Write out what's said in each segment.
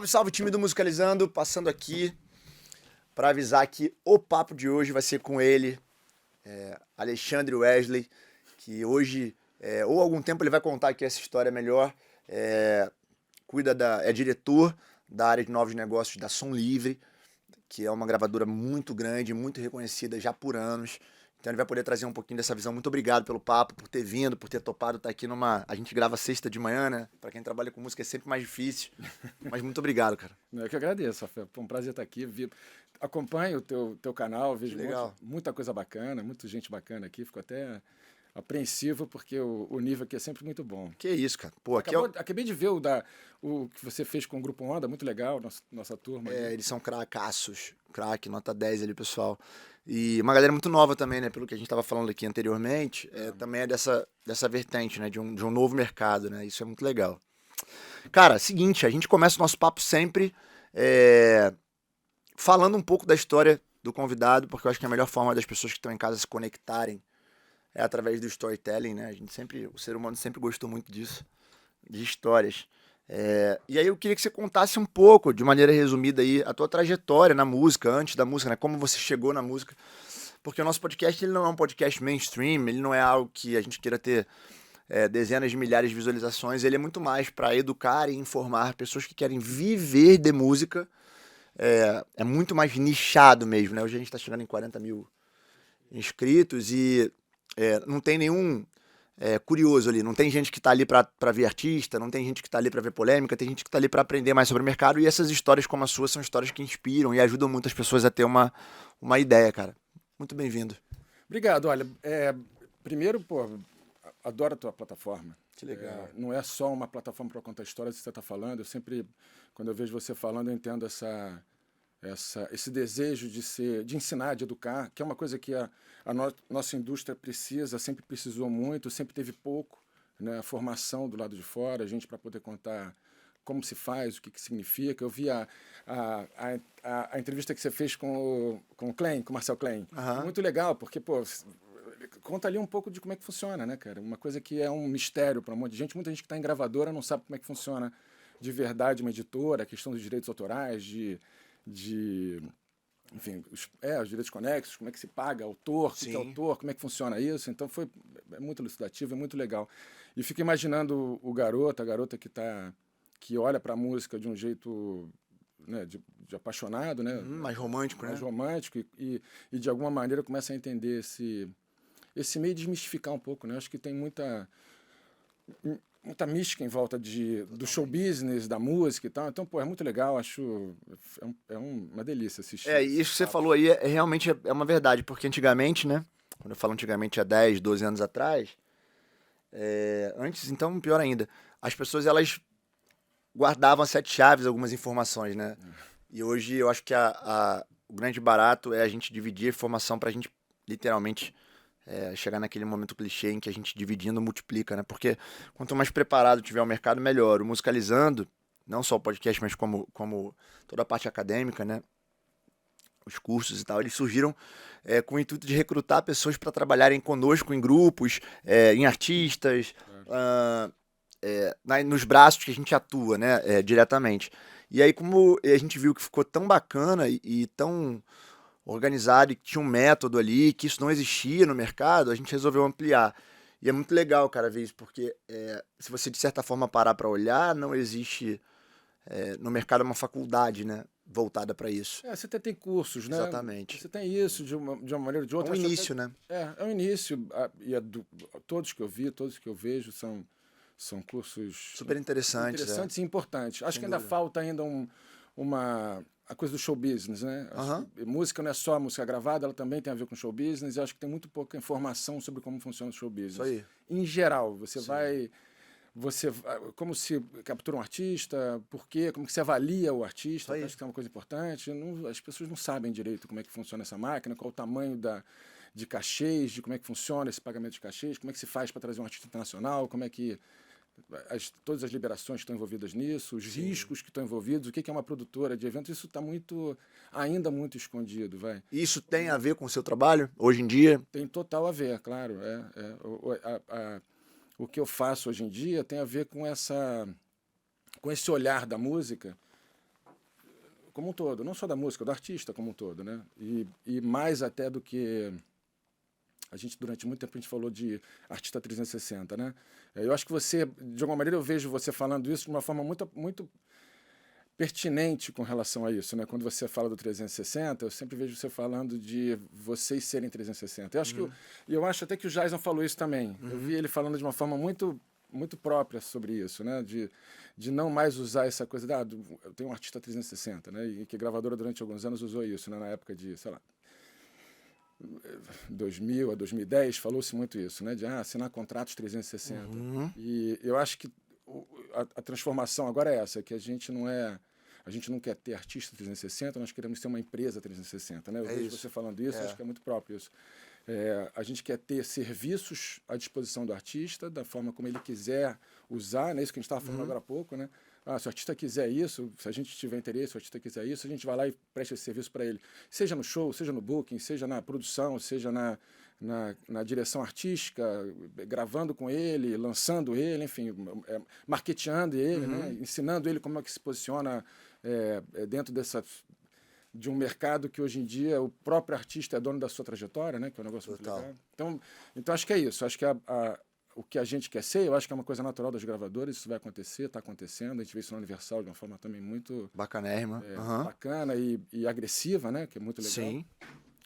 Salve, salve, time do Musicalizando, passando aqui para avisar que o papo de hoje vai ser com ele, Alexandre Wesley, que hoje, ou algum tempo ele vai contar aqui essa história melhor, é diretor da área de novos negócios da Som Livre, que é uma gravadora muito grande, muito reconhecida já por anos. Então ele vai poder trazer um pouquinho dessa visão. Muito obrigado pelo papo, por ter vindo, por ter topado estar aqui numa... A gente grava sexta de manhã, né? Pra quem trabalha com música é sempre mais difícil. Mas muito obrigado, cara. Eu que agradeço, Rafael. Foi um prazer estar aqui. Acompanho o teu canal, vejo Legal. muita coisa bacana, muita gente bacana aqui. Fico até apreensivo porque o nível aqui é sempre muito bom. Que isso, cara. Pô, aqui Acabei de ver o que você fez com o Grupo Onda, muito legal, nossa turma. eles são cracaços. Craque, nota 10 ali, pessoal. E uma galera muito nova também, né? Pelo que a gente estava falando aqui anteriormente, também é dessa vertente, né? De um novo mercado, né? Isso é muito legal. Cara, seguinte, a gente começa o nosso papo sempre falando um pouco da história do convidado, porque eu acho que a melhor forma das pessoas que estão em casa se conectarem é através do storytelling, né? O ser humano sempre gostou muito disso, de histórias. E aí eu queria que você contasse um pouco, de maneira resumida aí, a tua trajetória na música, antes da música, né? Como você chegou na música. Porque o nosso podcast ele não é um podcast mainstream, ele não é algo que a gente queira ter dezenas de milhares de visualizações, ele é muito mais para educar e informar pessoas que querem viver de música. É muito mais nichado mesmo, né? Hoje a gente está chegando em 40 mil inscritos e não tem nenhum curioso ali. Não tem gente que tá ali pra ver artista, não tem gente que tá ali pra ver polêmica, tem gente que tá ali pra aprender mais sobre o mercado. E essas histórias como a sua são histórias que inspiram e ajudam muitas pessoas a ter uma ideia, cara. Muito bem-vindo. Obrigado. Olha, primeiro, pô, adoro a tua plataforma. Que legal. Não é só uma plataforma para contar histórias que você está falando. Eu sempre, quando eu vejo você falando, eu entendo esse desejo de ensinar, de educar, que é uma coisa que a nossa indústria precisa, sempre precisou muito, sempre teve pouco, né? A formação do lado de fora, a gente para poder contar como se faz, o que significa. Eu vi a entrevista que você fez com o Klein, com o Marcel Klein. Uhum. Muito legal, porque, pô, conta ali um pouco de como é que funciona, né, cara? Uma coisa que é um mistério para um monte de gente. Muita gente que está em gravadora não sabe como é que funciona de verdade uma editora, a questão dos direitos autorais, enfim, os direitos conexos, como é que se paga autor, o que é autor, como é que funciona isso. Então é muito elucidativo, é muito legal. E fico imaginando a garota que olha para a música de um jeito, né, de apaixonado, né? Mais romântico, mais né? romântico e de alguma maneira começa a entender esse meio desmistificar um pouco, né? Acho que tem muita mística em volta do show business, da música e tal. Então, pô, é muito legal, acho... uma delícia assistir. Isso que você falou aí realmente é uma verdade, porque antigamente, né? Quando eu falo antigamente, há 10, 12 anos atrás, antes, então, pior ainda, as pessoas, elas guardavam a sete chaves algumas informações, né? E hoje eu acho que o grande barato é a gente dividir a informação pra gente, literalmente, chegar naquele momento clichê em que a gente dividindo multiplica, né? Porque quanto mais preparado tiver o mercado, melhor. O Musicalizando, não só o podcast, mas como toda a parte acadêmica, né? Os cursos e tal, eles surgiram com o intuito de recrutar pessoas para trabalharem conosco em grupos, em artistas, nos braços que a gente atua, né? Diretamente. E aí, como a gente viu que ficou tão bacana e tão organizado e que tinha um método ali, que isso não existia no mercado, a gente resolveu ampliar. E é muito legal, cara, ver isso, porque se você, de certa forma, parar para olhar, não existe no mercado uma faculdade, né, voltada para isso. Você até tem cursos, né? Exatamente. Você tem isso de uma maneira ou de outra. É um início, né? É um início. E todos que eu vi, todos que eu vejo são cursos super interessantes e importantes. Acho que ainda falta ainda a coisa do show business, né? Música não é só música gravada, ela também tem a ver com show business. Eu acho que tem muito pouca informação sobre como funciona o show business. Isso aí. Em geral, como se captura um artista, por quê, como que se avalia o artista, acho que é uma coisa importante. As pessoas não sabem direito como é que funciona essa máquina, qual o tamanho de cachês, de como é que funciona esse pagamento de cachês, como é que se faz para trazer um artista internacional, como é que todas as liberações que estão envolvidas nisso, os riscos que estão envolvidos, o que é uma produtora de eventos, isso está ainda muito escondido. Isso tem a ver com o seu trabalho, hoje em dia? Tem total a ver, claro. O que eu faço hoje em dia tem a ver com esse olhar da música como um todo, não só da música, do artista como um todo, né? E mais até do que a gente, durante muito tempo, a gente falou de artista 360, né? Eu acho que você, de alguma maneira, eu vejo você falando isso de uma forma muito pertinente com relação a isso, né? Quando você fala do 360, eu sempre vejo você falando de vocês serem 360. Eu acho eu acho até que o Jason falou isso também. Eu vi ele falando de uma forma muito própria sobre isso, né? De não mais usar essa coisa eu tenho um artista 360, né? E que a gravadora durante alguns anos usou isso, né? Na época de, sei lá, 2000 a 2010, falou-se muito isso, né? De assinar contratos 360. E eu acho que a transformação agora é essa, que a gente não quer ter artista 360, nós queremos ter uma empresa 360, né? Eu vejo você falando isso, acho que é muito próprio isso. A gente quer ter serviços à disposição do artista, da forma como ele quiser usar, né? Isso que a gente estava falando agora há pouco, né? Se o artista quiser isso, se a gente tiver interesse, se o artista quiser isso, a gente vai lá e presta esse serviço para ele. Seja no show, seja no booking, seja na produção, seja na direção artística, gravando com ele, lançando ele, enfim, marketeando ele, né? Ensinando ele como é que se posiciona dentro de um mercado que hoje em dia o próprio artista é dono da sua trajetória, né? Que é um negócio muito legal. Então acho que é isso. Acho que o que a gente quer ser, eu acho que é uma coisa natural das gravadoras, isso vai acontecer, está acontecendo. A gente vê isso na Universal de uma forma também muito bacanérrima, bacana e agressiva, né? Que é muito legal. Sim.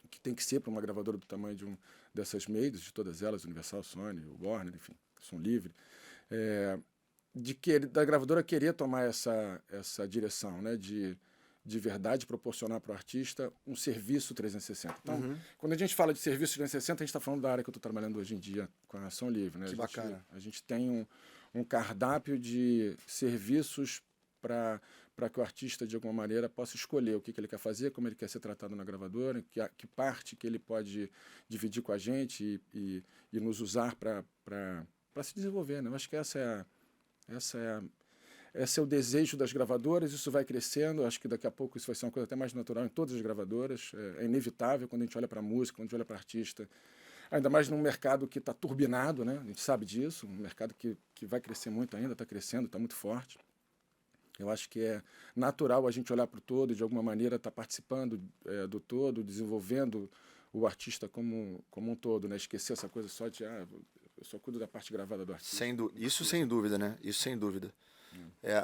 Que tem que ser para uma gravadora do tamanho dessas majors, de todas elas, Universal, Sony, Warner, enfim, Som Livre, da gravadora querer tomar essa direção, né? De verdade proporcionar para o artista um serviço 360. Então, quando a gente fala de serviço 360, a gente está falando da área que eu estou trabalhando hoje em dia com a Som Livre, né? Que bacana. A gente tem um cardápio de serviços para que o artista, de alguma maneira, possa escolher o que ele quer fazer, como ele quer ser tratado na gravadora, que parte que ele pode dividir com a gente e nos usar para se desenvolver, né? Eu acho que esse é o desejo das gravadoras, isso vai crescendo, acho que daqui a pouco isso vai ser uma coisa até mais natural em todas as gravadoras, é inevitável quando a gente olha para a música, quando a gente olha para artista, ainda mais num mercado que está turbinado, né? A gente sabe disso, um mercado que vai crescer muito ainda, está crescendo, está muito forte. Eu acho que é natural a gente olhar para o todo e, de alguma maneira, estar participando do todo, desenvolvendo o artista como um todo, né? Esquecer essa coisa só de, eu só cuido da parte gravada do artista. Isso sem dúvida, né? Isso sem dúvida.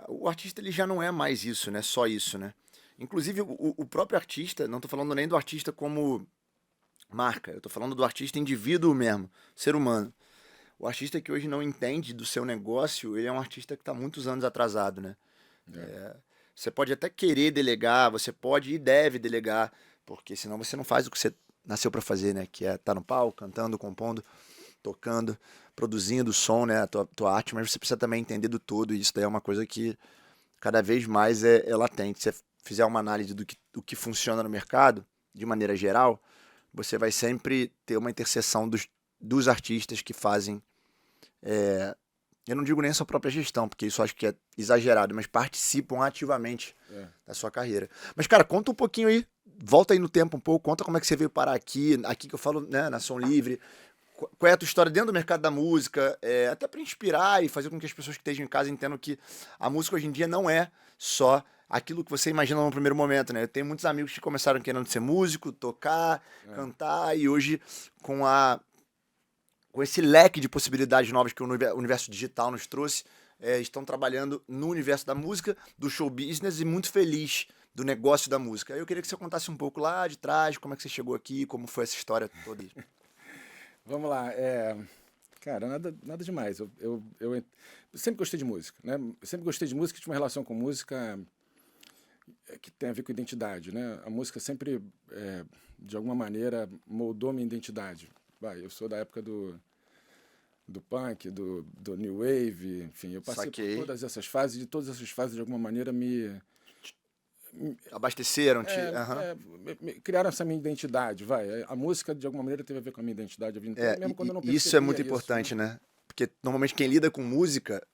O artista ele já não é mais isso, né? Só isso, né? Inclusive, o próprio artista, não estou falando nem do artista como marca, eu estou falando do artista indivíduo mesmo, ser humano. O artista que hoje não entende do seu negócio, ele é um artista que está muitos anos atrasado, né? Você pode até querer delegar, você pode e deve delegar, porque senão você não faz o que você nasceu para fazer, né? Que é estar no palco, cantando, compondo, tocando, produzindo som, né? A tua arte, mas você precisa também entender do todo, e isso daí é uma coisa que cada vez mais é latente. Se você fizer uma análise do que funciona no mercado, de maneira geral, você vai sempre ter uma interseção dos artistas que fazem... eu não digo nem a sua própria gestão, porque isso acho que é exagerado, mas participam ativamente da sua carreira. Mas, cara, conta um pouquinho aí, volta aí no tempo um pouco, conta como é que você veio parar aqui que eu falo, né, na Som Livre, qual é a tua história dentro do mercado da música, até para inspirar e fazer com que as pessoas que estejam em casa entendam que a música hoje em dia não é só aquilo que você imagina no primeiro momento, né? Eu tenho muitos amigos que começaram querendo ser músico, tocar, cantar, e hoje com esse leque de possibilidades novas que o universo digital nos trouxe, estão trabalhando no universo da música, do show business, e muito feliz do negócio da música. Eu queria que você contasse um pouco lá de trás, como é que você chegou aqui, como foi essa história toda aí. Vamos lá. Cara, nada demais. Eu sempre gostei de música, né? Eu sempre gostei de música, tinha uma relação com música que tem a ver com identidade, né? A música sempre, de alguma maneira, moldou minha identidade. Eu sou da época do punk, do new wave, enfim, eu passei por todas essas fases, e todas essas fases, de alguma maneira, me abasteceram, criaram essa minha identidade, A música, de alguma maneira, teve a ver com a minha identidade, mesmo quando eu não percebia isso é muito importante, né? Porque, normalmente, quem lida com música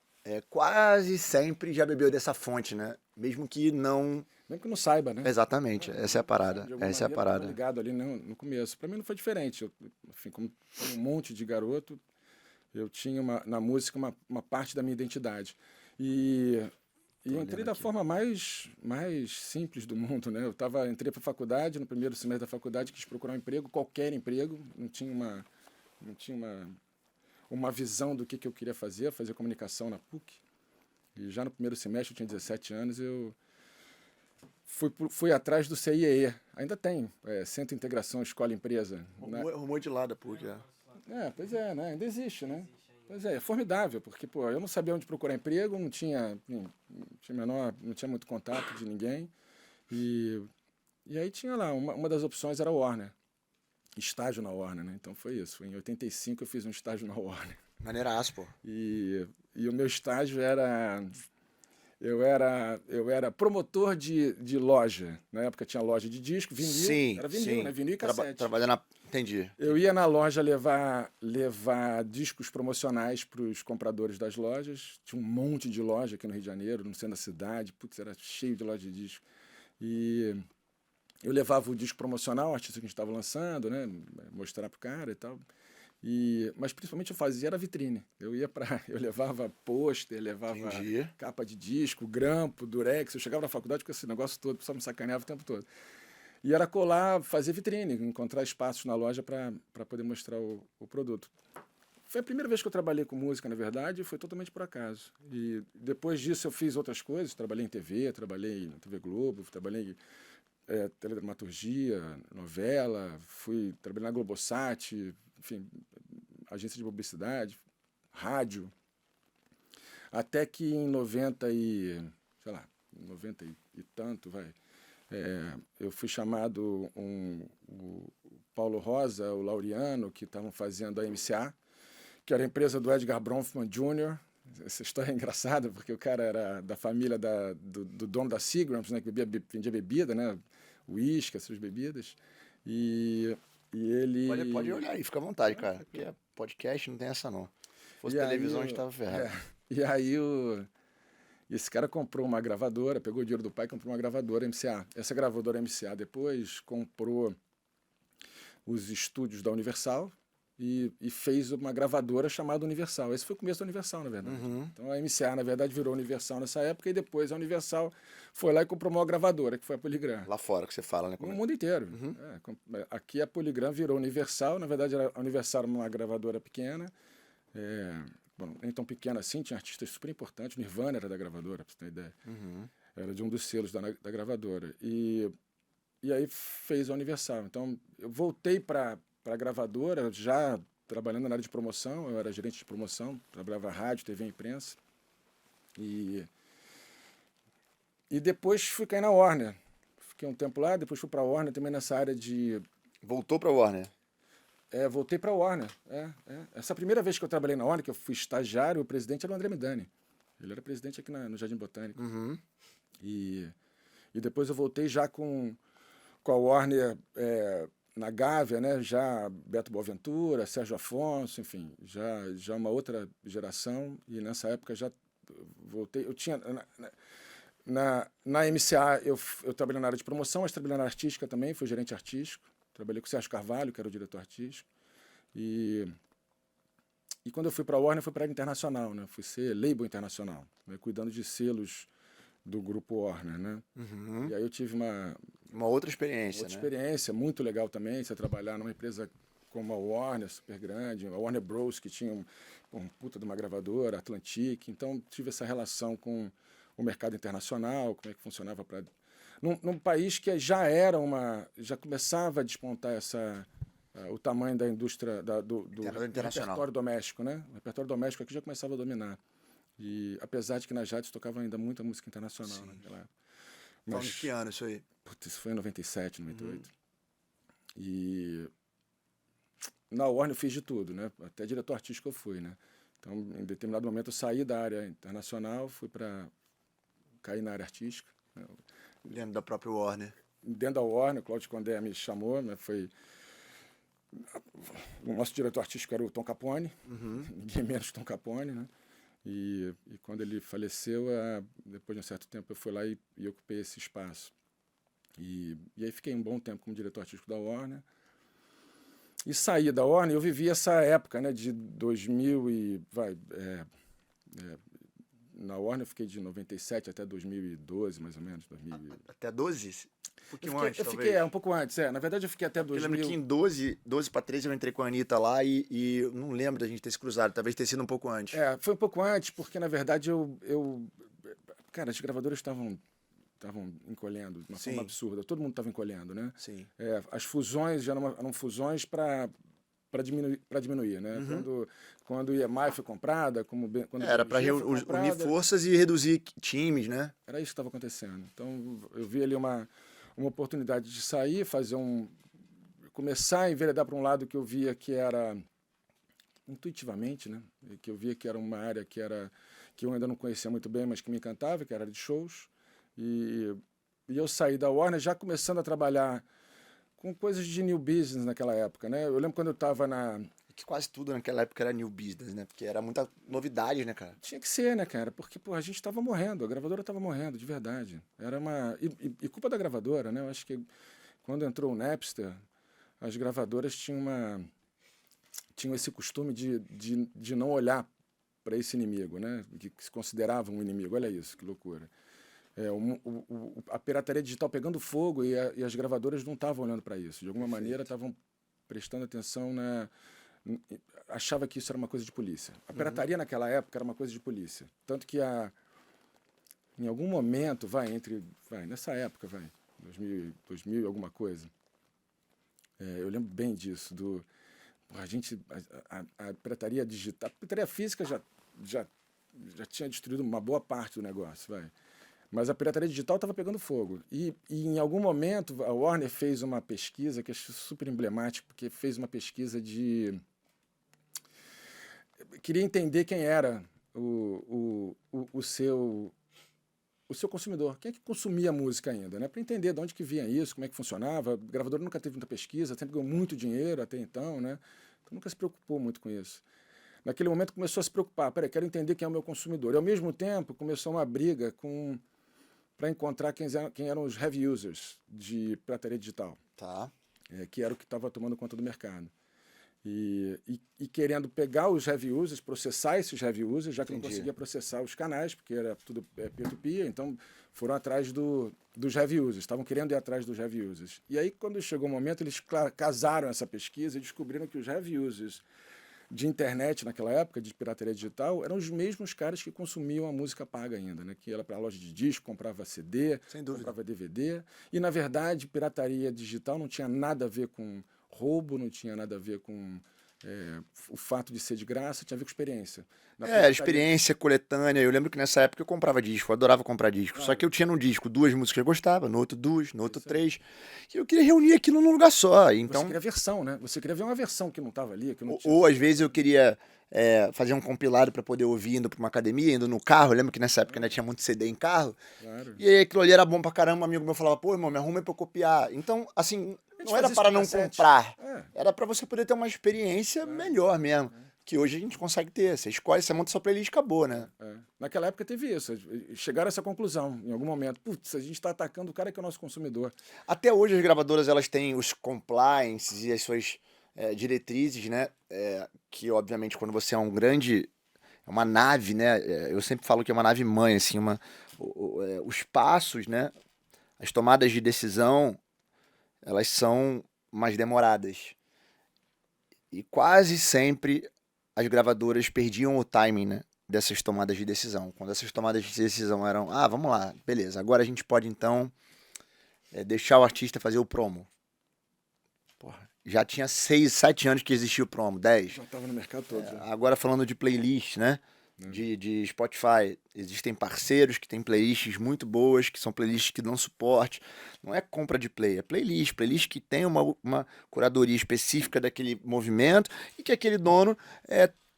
quase sempre já bebeu dessa fonte, né? Mesmo que não saiba, né? Exatamente, essa é a parada. Essa é a parada. Eu ligado ali no começo. Para mim não foi diferente. Enfim, como um monte de garoto, eu tinha na música uma parte da minha identidade. E E entrei da forma mais simples do mundo, né? Entrei para a faculdade, no primeiro semestre da faculdade, quis procurar um emprego, qualquer emprego, não tinha uma visão do que eu queria fazer comunicação na PUC. E já no primeiro semestre, eu tinha 17 anos, eu fui atrás do CIEE. Ainda tem, Centro de Integração Escola-Empresa. Rumor de lá da PUC, Pois é, né? Ainda existe, né? Pois é formidável, porque eu não sabia onde procurar emprego, não tinha muito contato de ninguém. E aí tinha lá, uma das opções era a Warner, estágio na Warner, né? Então foi isso. Em 85 eu fiz um estágio na Warner. Maneiraço, pô. E o meu estágio era... Eu era promotor de loja. Na época tinha loja de disco, vinil. Sim, era vinil, né? Vinil e cassete. Trabalhando Entendi. Eu ia na loja levar discos promocionais para os compradores das lojas. Tinha um monte de loja aqui no Rio de Janeiro, no centro da cidade. Putz, era cheio de loja de disco. E eu levava o disco promocional, o artista que a gente estava lançando, né? Mostrar pro cara e tal. Mas principalmente eu fazia era vitrine. Eu levava pôster, levava capa de disco, grampo, durex. Eu chegava na faculdade com esse negócio todo, o pessoal me sacaneava o tempo todo. E era colar, fazer vitrine, encontrar espaços na loja para poder mostrar o produto. Foi a primeira vez que eu trabalhei com música, na verdade, e foi totalmente por acaso. E depois disso eu fiz outras coisas, trabalhei em TV, trabalhei na TV Globo, trabalhei em teledramaturgia, novela, trabalhei na Globosat, enfim, agência de publicidade, rádio. Até que em 90 e tanto, eu fui chamado o Paulo Rosa, o Laureano, que estavam fazendo a MCA, que era a empresa do Edgar Bronfman Jr. Essa história é engraçada, porque o cara era da família do dono da Seagrams, né, que vendia bebida, né, uísque, essas bebidas. E ele... Pode olhar aí, fica à vontade, cara. Porque podcast não tem essa, não. Se fosse televisão, a gente tava ferrado. E aí esse cara comprou uma gravadora, pegou o dinheiro do pai e comprou uma gravadora MCA. Essa gravadora MCA depois comprou os estúdios da Universal e fez uma gravadora chamada Universal. Esse foi o começo da Universal, na verdade. Uhum. Então a MCA, na verdade, virou Universal nessa época e depois a Universal foi lá e comprou uma gravadora, que foi a Polygram. Lá fora que você fala, né? No mundo inteiro. Uhum. Aqui a Polygram virou Universal. Na verdade, a Universal era uma gravadora pequena. Nem tão pequena assim, tinha artistas super importantes. Nirvana era da gravadora, pra você ter ideia. Uhum. Era de um dos selos da gravadora. E aí fez a Universal. Então, eu voltei para a gravadora, já trabalhando na área de promoção. Eu era gerente de promoção, trabalhava rádio, TV e imprensa. E depois fui cair na Warner. Fiquei um tempo lá, depois fui para a Warner também nessa área de... Voltou para a Warner? Voltei para a Warner. Essa primeira vez que eu trabalhei na Warner, que eu fui estagiário, o presidente era o André Midani. Ele era presidente aqui no Jardim Botânico. Uhum. E depois eu voltei já com a Warner na Gávea, né? Já Beto Boaventura, Sérgio Afonso, enfim, já uma outra geração. E nessa época já voltei. Eu tinha... Na MCA eu trabalhei na área de promoção, mas trabalhei na área artística também, fui gerente artístico. Trabalhei com o Sérgio Carvalho, que era o diretor artístico. E quando eu fui para a Warner, eu fui para a área internacional, né? Fui ser label internacional, né? Cuidando de selos do grupo Warner, né? Uhum. E aí eu tive uma outra experiência, outra experiência muito legal também, você trabalhar numa empresa como a Warner, super grande, a Warner Bros, que tinha um puta de uma gravadora, Atlantic. Então tive essa relação com o mercado internacional, como é que funcionava para... Num país que já começava a despontar o tamanho da indústria do repertório doméstico, né? O repertório doméstico aqui já começava a dominar. E apesar de que nas rádios tocava ainda muita música internacional naquela época. Mas de que ano isso aí? Isso foi em 97, 98. E na Warner eu fiz de tudo, né? Até diretor artístico eu fui, né? Então, em determinado momento eu saí da área internacional, fui para cair na área artística. Né? Dentro da própria Warner. Dentro da Warner, o Cláudio Condé me chamou, né? O nosso diretor artístico era o Tom Capone, ninguém menos que Tom Capone, né? E quando ele faleceu, depois de um certo tempo, eu fui lá e ocupei esse espaço. E aí fiquei um bom tempo como diretor artístico da Warner. E saí da Warner, eu vivi essa época, né, de 2000 e... na Warner eu fiquei de 97 até 2012, mais ou menos. 2000. Até 12? Um pouquinho antes, Eu talvez. fiquei, um pouco antes, Na verdade, eu fiquei até Eu 2000. lembro que em 12 pra 13 eu entrei com a Anitta lá e eu não lembro da gente ter se cruzado. Talvez tenha sido um pouco antes. Foi um pouco antes, porque, na verdade, cara, as gravadoras estavam encolhendo de uma Sim. forma absurda. Todo mundo estava encolhendo, né? Sim. As fusões já eram fusões para diminuir, né? Quando a EMI foi comprada, quando Era a pra BMG foi unir comprada, forças e reduzir times, né? era isso que estava acontecendo. Então, eu vi ali uma oportunidade de sair, começar a enveredar para um lado que eu via que era intuitivamente, né? Que eu via que era uma área que eu ainda não conhecia muito bem, mas que me encantava, que era a área de shows. E eu saí da Warner já começando a trabalhar com coisas de new business naquela época, né? Eu lembro quando eu estava Que quase tudo naquela época era new business, né? Porque era muita novidade, né, cara? Tinha que ser, né, cara? Porque, pô, a gente estava morrendo, a gravadora estava morrendo, de verdade. Era uma... E culpa da gravadora, né? Eu acho que quando entrou o Napster, as gravadoras tinham esse costume de não olhar para esse inimigo, né? Que se considerava um inimigo. Olha isso, que loucura. A pirataria digital pegando fogo e as gravadoras não estavam olhando para isso. De alguma maneira estavam prestando atenção achava que isso era uma coisa de polícia. A pirataria naquela época era uma coisa de polícia. Tanto que em algum momento, nessa época, 2000 e alguma coisa, eu lembro bem disso, a pirataria digital, a pirataria física já tinha destruído uma boa parte do negócio, Mas a pirataria digital estava pegando fogo. E em algum momento, a Warner fez uma pesquisa, que eu acho super emblemático, porque fez uma pesquisa queria entender quem era o seu consumidor, quem é que consumia música ainda, né? Para entender de onde que vinha isso, como é que funcionava. A gravadora nunca teve muita pesquisa, sempre ganhou muito dinheiro até então, né? Então nunca se preocupou muito com isso. Naquele momento começou a se preocupar, peraí, quero entender quem é o meu consumidor. E ao mesmo tempo começou uma briga para encontrar quem eram os heavy users de pirataria digital. Tá. Que era o que estava tomando conta do mercado. E querendo pegar os heavy users, processar esses heavy users, já que não conseguia processar os canais, porque era tudo peer-to-peer, então foram atrás dos heavy users, estavam querendo ir atrás dos heavy users. E aí, quando chegou o momento, eles casaram essa pesquisa e descobriram que os heavy users de internet naquela época, de pirataria digital, eram os mesmos caras que consumiam a música paga ainda, né? Que ia para a loja de disco, comprava CD, comprava DVD. E, na verdade, pirataria digital não tinha nada a ver com roubo, não tinha nada a ver com o fato de ser de graça, tinha a ver com experiência. Experiência coletânea. Eu lembro que nessa época eu comprava disco, eu adorava comprar disco. Só que eu tinha num disco 2 músicas que eu gostava, no outro 2, no outro 3. E eu queria reunir aquilo num lugar só. Então, você queria versão, né? Você queria ver uma versão que não estava ali. Que não tinha... Ou às vezes eu queria fazer um compilado para poder ouvir indo para uma academia, indo no carro. Eu lembro que nessa época ainda tinha muito CD em carro. Claro. E aí aquilo ali era bom pra caramba. Um amigo meu falava, pô, irmão, me arruma aí pra eu copiar. Então, assim, não era para não comprar. Era para você poder ter uma experiência melhor mesmo. Que hoje a gente consegue ter. Você escolhe, você monta sua playlist e acabou, né? Naquela época teve isso. Chegaram a essa conclusão em algum momento. Putz, a gente está atacando o cara que é o nosso consumidor. Até hoje as gravadoras elas têm os compliances e as suas diretrizes, né? Que obviamente quando você é uma nave, né? Eu sempre falo que é uma nave mãe, assim, os passos, né? As tomadas de decisão, elas são mais demoradas. E quase sempre as gravadoras perdiam o timing, né, dessas tomadas de decisão. Quando essas tomadas de decisão eram, vamos lá, beleza, agora a gente pode então deixar o artista fazer o promo. Porra, já tinha 6, 7 anos que existia o promo, 10. Já estava no mercado todo. Agora falando de playlist, né? De Spotify, existem parceiros que têm playlists muito boas, que são playlists que dão suporte. Não é compra de play, é playlist que tem uma curadoria específica daquele movimento e que aquele dono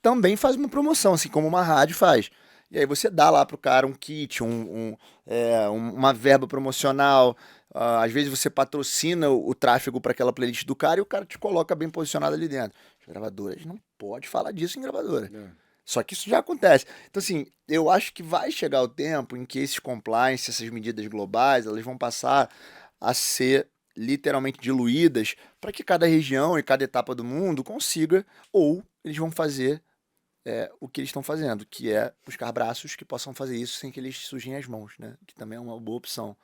também faz uma promoção, assim como uma rádio faz. E aí você dá lá pro cara um kit, uma verba promocional. Às vezes você patrocina o tráfego para aquela playlist do cara e o cara te coloca bem posicionado ali dentro. As gravadoras não pode falar disso em gravadora. Só que isso já acontece. Então, assim, eu acho que vai chegar o tempo em que esses compliance, essas medidas globais, elas vão passar a ser literalmente diluídas para que cada região e cada etapa do mundo consiga, ou eles vão fazer o que eles estão fazendo, que é buscar braços que possam fazer isso sem que eles sujem as mãos, né? Que também é uma boa opção.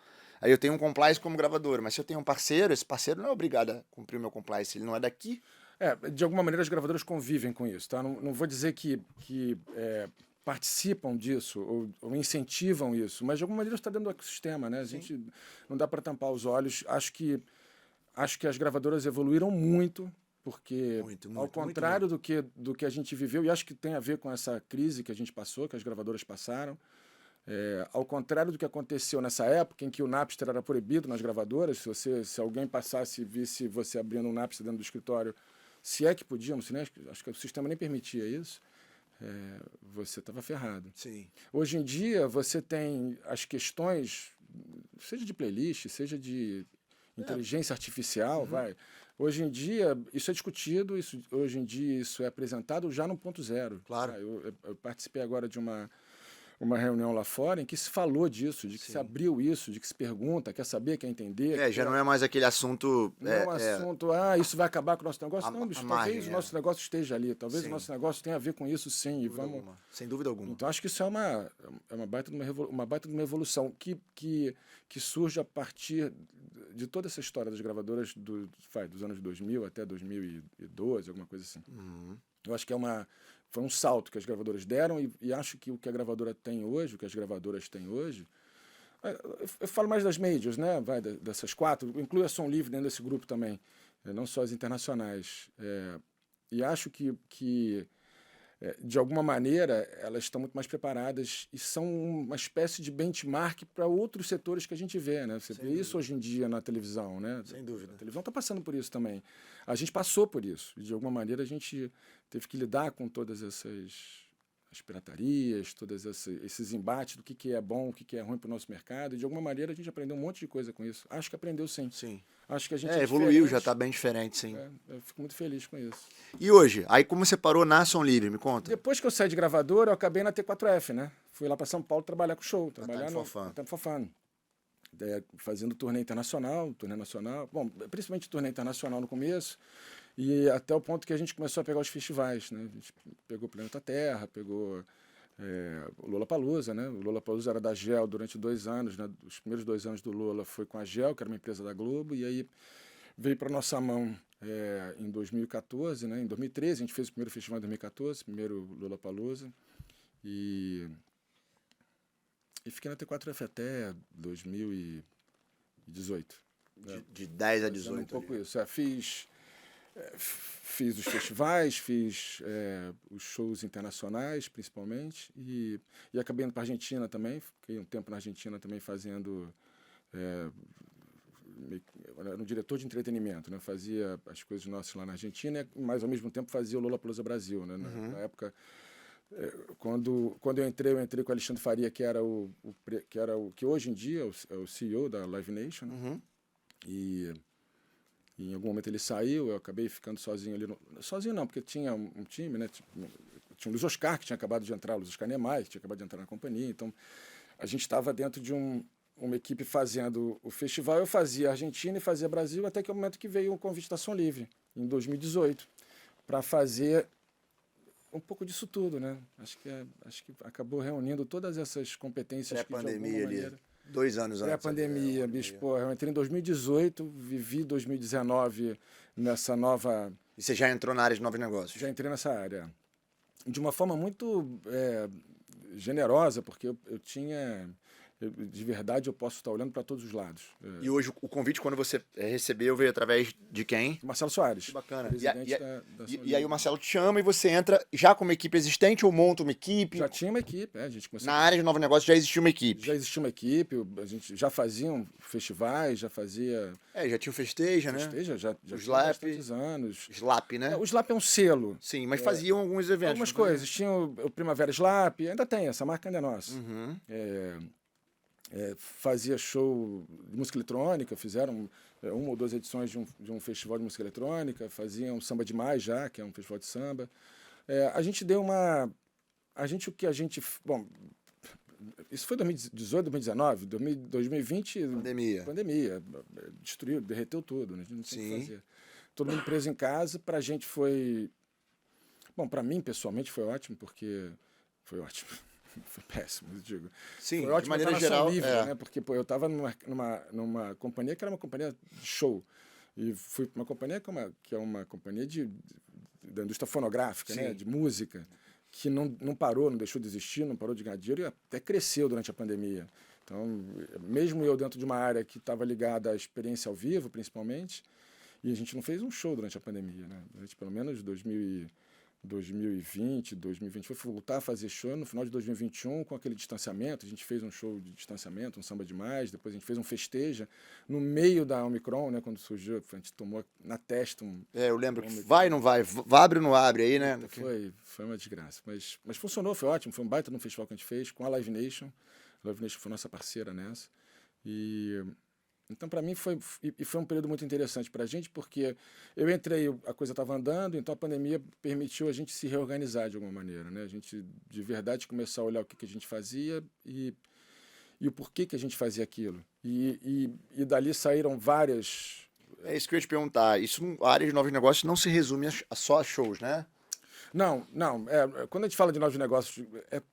Aí eu tenho um compliance como gravador, mas se eu tenho um parceiro, esse parceiro não é obrigado a cumprir o meu compliance, ele não é daqui. De alguma maneira as gravadoras convivem com isso, tá? Não vou dizer que participam disso ou incentivam isso, mas de alguma maneira está dentro do ecossistema, né? A gente não dá para tampar os olhos. Acho que as gravadoras evoluíram muito, porque ao contrário do que a gente viveu, e acho que tem a ver com essa crise que a gente passou, que as gravadoras passaram, ao contrário do que aconteceu nessa época em que o Napster era proibido nas gravadoras, se alguém passasse e visse você abrindo um Napster dentro do escritório, se é que podíamos, né? Acho que o sistema nem permitia isso, você estava ferrado. Sim. Hoje em dia, você tem as questões, seja de playlist, seja de inteligência artificial, Hoje em dia, isso é discutido, hoje em dia isso é apresentado já no ponto zero. Claro. Eu participei agora de uma reunião lá fora em que se falou disso, de que se abriu isso, de que se pergunta, quer saber, quer entender. Já não é mais aquele assunto... Não é um assunto, isso vai acabar com o nosso negócio. Não, bicho, talvez o nosso negócio esteja ali, talvez o nosso negócio tenha a ver com isso, sim. Sem dúvida alguma. Então, acho que isso é uma baita de uma evolução que surge a partir de toda essa história das gravadoras dos anos 2000 até 2012, alguma coisa assim. Eu acho que foi um salto que as gravadoras deram e acho que o que a gravadora tem hoje, o que as gravadoras têm hoje, eu falo mais das majors, né? Dessas 4, inclui a Som Livre dentro desse grupo também, não só as internacionais. E acho que de alguma maneira, elas estão muito mais preparadas e são uma espécie de benchmark para outros setores que a gente vê, né? Você vê isso hoje em dia na televisão, né? Sem dúvida. A televisão está passando por isso também. A gente passou por isso. E de alguma maneira, a gente teve que lidar com todas as piratarias, todos esses embates do que é bom, o que é ruim para o nosso mercado. E de alguma maneira, a gente aprendeu um monte de coisa com isso. Acho que aprendeu sim. Sim. Acho que a gente evoluiu, já está bem diferente, sim. Eu fico muito feliz com isso. E hoje? Aí como você parou na Som Livre? Me conta. Depois que eu saí de gravadora, eu acabei na T4F, né? Fui lá para São Paulo trabalhar com show, trabalhar no Time for Fun. Fazendo turnê nacional. Bom, principalmente turnê internacional no começo. E até o ponto que a gente começou a pegar os festivais, né? A gente pegou o Planeta Terra, pegou o Lollapalooza, né? O Lollapalooza era da GEL durante 2 anos, né? Os primeiros 2 anos do Lola foi com a GEL, que era uma empresa da Globo, e aí veio para nossa mão em 2014, né? Em 2013, a gente fez o primeiro festival em 2014, primeiro Lollapalooza, e fiquei na T4F até 2018. De 10 a 18. Um pouco ali. Isso. Fiz os festivais, fiz os shows internacionais, principalmente, e acabei indo para a Argentina também. Fiquei um tempo na Argentina também fazendo... era um diretor de entretenimento, né? Fazia as coisas nossas lá na Argentina, mas ao mesmo tempo fazia o Lollapalooza Brasil, né? Na época... Quando eu entrei com o Alexandre Faria, que era o que hoje em dia é o CEO da Live Nation, né? E em algum momento ele saiu, eu acabei ficando sozinho ali. Sozinho não, porque tinha um time, né? Tinha o Luiz Oscar, que tinha acabado de entrar, o Luiz Oscar Niemeyer, que tinha acabado de entrar na companhia. Então, a gente estava dentro de uma equipe fazendo o festival. Eu fazia Argentina e fazia Brasil, até que é o momento que veio o convite da Som Livre, em 2018, para fazer um pouco disso tudo, né? Acho que acabou reunindo todas essas competências que, de alguma maneira... ali. 2 anos antes. Pré-pandemia, bicho. Pô, eu entrei em 2018, vivi 2019 nessa nova... E você já entrou na área de novos negócios? Já entrei nessa área. De uma forma muito generosa, porque eu tinha... de verdade, eu posso estar olhando para todos os lados. E hoje o convite, quando você recebeu, veio através de quem? Marcelo Soares. Que bacana. Presidente e aí o Marcelo te chama e você entra já com uma equipe existente ou monta uma equipe? Já tinha uma equipe, a gente começou... Na área de novo negócio já existia uma equipe? Já existia uma equipe, a gente já fazia festivais, já fazia... já tinha o Festeja, né? Festeja, já o Slap, bastantes anos. Slap, né? O Slap é um selo. Sim, mas faziam alguns eventos. Algumas coisas. Tinha o Primavera Slap, ainda tem, essa marca ainda é nossa. Fazia show de música eletrônica, fizeram 1 ou 2 edições de um festival de música eletrônica, faziam Samba Demais já, que é um festival de samba. A gente deu uma... Bom, isso foi 2018, 2019, 2020... Pandemia. Destruiu, derreteu tudo, né? A gente não tinha o que fazer. Todo mundo preso em casa, pra gente foi Bom, para mim, pessoalmente, foi ótimo, porque... Foi ótimo. Foi péssimo, eu digo. Sim, Foi de ótimo maneira estar na Som geral, Livre, né? Porque, pô, eu estava numa companhia que era uma companhia de show. E fui para uma companhia que é uma companhia da indústria fonográfica, né? Sim. De música, que não parou, não deixou de existir, não parou de ganhar dinheiro e até cresceu durante a pandemia. Então, mesmo eu dentro de uma área que estava ligada à experiência ao vivo, principalmente, e a gente não fez um show durante a pandemia, né? Durante pelo menos 2020, foi voltar a fazer show no final de 2021 com aquele distanciamento. A gente fez um show de distanciamento, um Samba Demais, depois a gente fez um Festeja no meio da Omicron, né, quando surgiu, a gente tomou na testa um... Eu lembro que vai, não vai, abre ou não abre aí, né? Foi uma desgraça, mas funcionou, foi ótimo, foi um baita de um festival que a gente fez com a Live Nation. A Live Nation foi nossa parceira nessa. Então, para mim, foi um período muito interessante para a gente, porque eu entrei, a coisa estava andando, então a pandemia permitiu a gente se reorganizar de alguma maneira, né? A gente, de verdade, começou a olhar o que a gente fazia e o porquê que a gente fazia aquilo. E dali saíram várias... É isso que eu ia te perguntar. A área de novos negócios não se resume só a shows, né? Não. Quando a gente fala de novos negócios,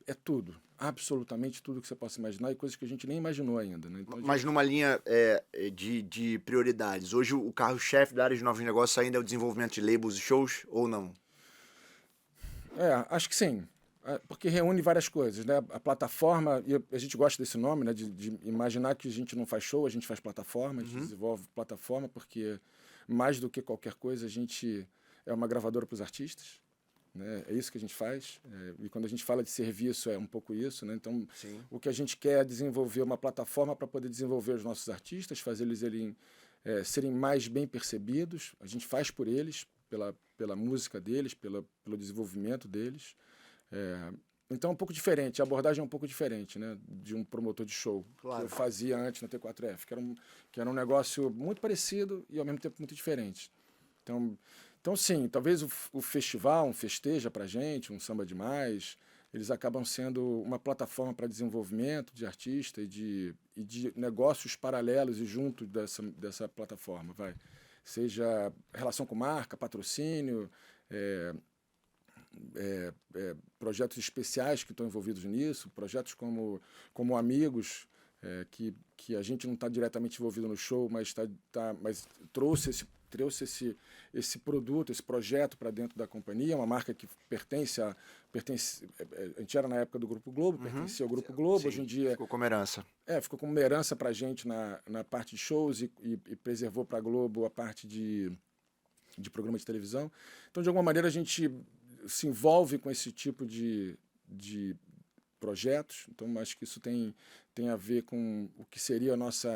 é tudo. Absolutamente tudo que você possa imaginar e coisas que a gente nem imaginou ainda. Né? Então, Mas numa linha de prioridades, hoje o carro-chefe da área de novos negócios ainda é o desenvolvimento de labels e shows ou não? Acho que sim. Porque reúne várias coisas, né? A plataforma, e a gente gosta desse nome, né? De imaginar que a gente não faz show, a gente faz plataforma, a gente desenvolve plataforma, porque mais do que qualquer coisa a gente é uma gravadora para os artistas. Né? É isso que a gente faz, e quando a gente fala de serviço é um pouco isso, né? Então, Sim. o que a gente quer é desenvolver uma plataforma para poder desenvolver os nossos artistas, fazer eles serem mais bem percebidos. A gente faz por eles, pela música deles, pelo desenvolvimento deles. Então é um pouco diferente, a abordagem é um pouco diferente, né, de um promotor de show, claro, que eu fazia antes na T4F, que era um negócio muito parecido e ao mesmo tempo muito diferente. Então sim, talvez o festival, um Festeja para a gente, um Samba Demais, eles acabam sendo uma plataforma para desenvolvimento de artista e de negócios paralelos e junto dessa plataforma, seja relação com marca, patrocínio, projetos especiais que estão envolvidos nisso, projetos como Amigos, que a gente não está diretamente envolvido no show, mas trouxe esse produto, esse projeto para dentro da companhia, uma marca que pertence a gente era na época do Grupo Globo, pertencia ao Grupo Globo, sim, hoje em dia... Ficou como herança. Ficou como uma herança para a gente na parte de shows e preservou para a Globo a parte de programa de televisão. Então, de alguma maneira, a gente se envolve com esse tipo de projetos. Então, acho que isso tem a ver com o que seria o nosso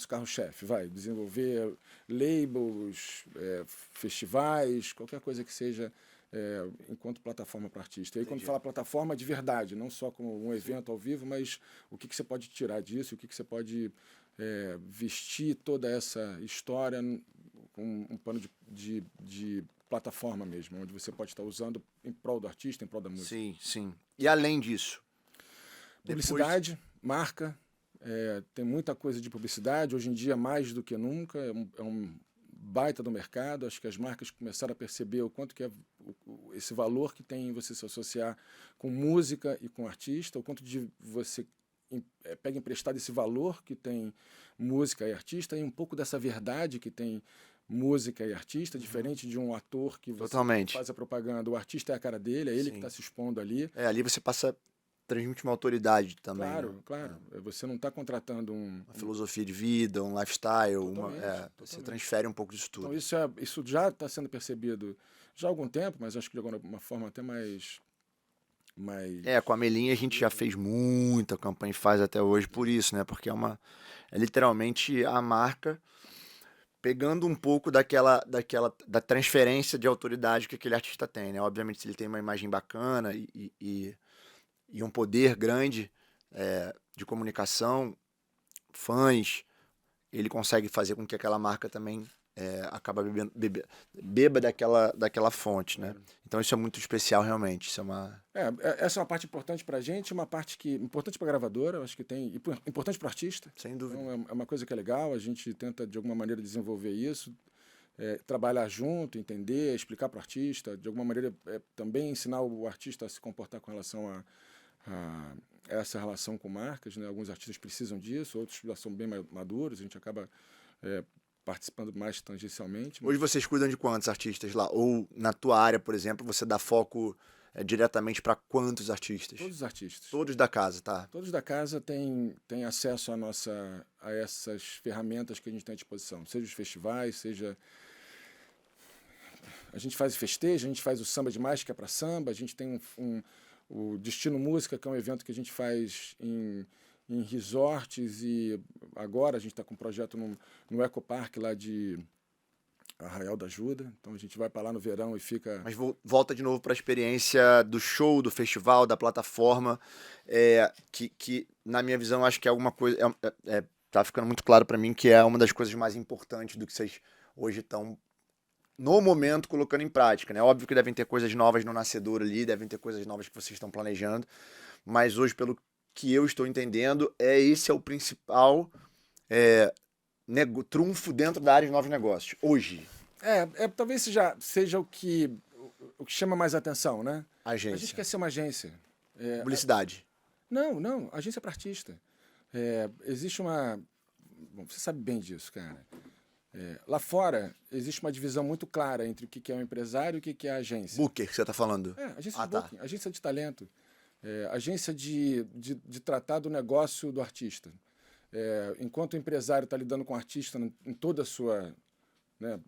carro-chefe. Desenvolver labels, festivais, qualquer coisa que seja enquanto plataforma para artista. E aí, quando fala plataforma de verdade, não só como um evento ao vivo, mas o que você pode tirar disso, o que você pode vestir toda essa história com um pano de plataforma mesmo, onde você pode estar usando em prol do artista, em prol da música. Sim, sim. E além disso? Publicidade, marca, tem muita coisa de publicidade, hoje em dia mais do que nunca, é um baita do mercado, acho que as marcas começaram a perceber o quanto que é esse valor que tem em você se associar com música e com artista, o quanto de você pega emprestado esse valor que tem música e artista e um pouco dessa verdade que tem música e artista, diferente de um ator que você faz a propaganda, o artista é a cara dele, é ele que está se expondo ali. Ali você transmite uma autoridade também. Claro. Você não está contratando uma filosofia de vida, um lifestyle, você transfere um pouco disso tudo. Então isso já está sendo percebido já há algum tempo, mas acho que de alguma forma até mais... Com a Melinha a gente já fez muita campanha e faz até hoje por isso, né? Porque é literalmente a marca pegando um pouco da transferência de autoridade que aquele artista tem, né? Obviamente, se ele tem uma imagem bacana e um poder grande de comunicação, fãs, ele consegue fazer com que aquela marca também acaba beba daquela fonte, né? Então isso é muito especial realmente. Isso essa é uma parte importante pra gente, uma parte importante pra gravadora, acho que importante pro artista. Sem dúvida. Então é uma coisa que é legal, a gente tenta de alguma maneira desenvolver isso. trabalhar junto, entender, explicar para o artista, de alguma maneira também ensinar o artista a se comportar com relação a essa relação com marcas, né? Alguns artistas precisam disso, outros já são bem maduros, a gente acaba participando mais tangencialmente. Hoje vocês cuidam de quantos artistas lá? Ou na tua área, por exemplo, você dá foco diretamente para quantos artistas? Todos os artistas. Todos da casa, tá? Todos da casa têm acesso a essas ferramentas que a gente tem à disposição, seja os festivais, seja... A gente faz festejo, a gente faz o Samba Demais, que é para samba, a gente tem o Destino Música, que é um evento que a gente faz em resorts, e agora a gente está com um projeto no Ecopark lá de Arraial da Ajuda, então a gente vai para lá no verão e fica... Mas volta de novo para a experiência do show, do festival, da plataforma, que na minha visão acho que é alguma coisa... tá ficando muito claro para mim que é uma das coisas mais importantes do que vocês hoje estão, no momento, colocando em prática, né? Óbvio que devem ter coisas novas no nascedor ali, devem ter coisas novas que vocês estão planejando, mas hoje, pelo que eu estou entendendo, esse é o principal trunfo dentro da área de novos negócios, hoje. Talvez seja o que chama mais atenção, né? Agência. A gente quer ser uma agência. Publicidade. Não, agência para artista. Existe uma... Bom, você sabe bem disso, cara. Lá fora, existe uma divisão muito clara entre o que é um empresário e o que é a agência. Booker, que você está falando. Agência de booking, agência de talento. Agência de tratar do negócio do artista. Enquanto o empresário está lidando com o artista em toda a sua, né,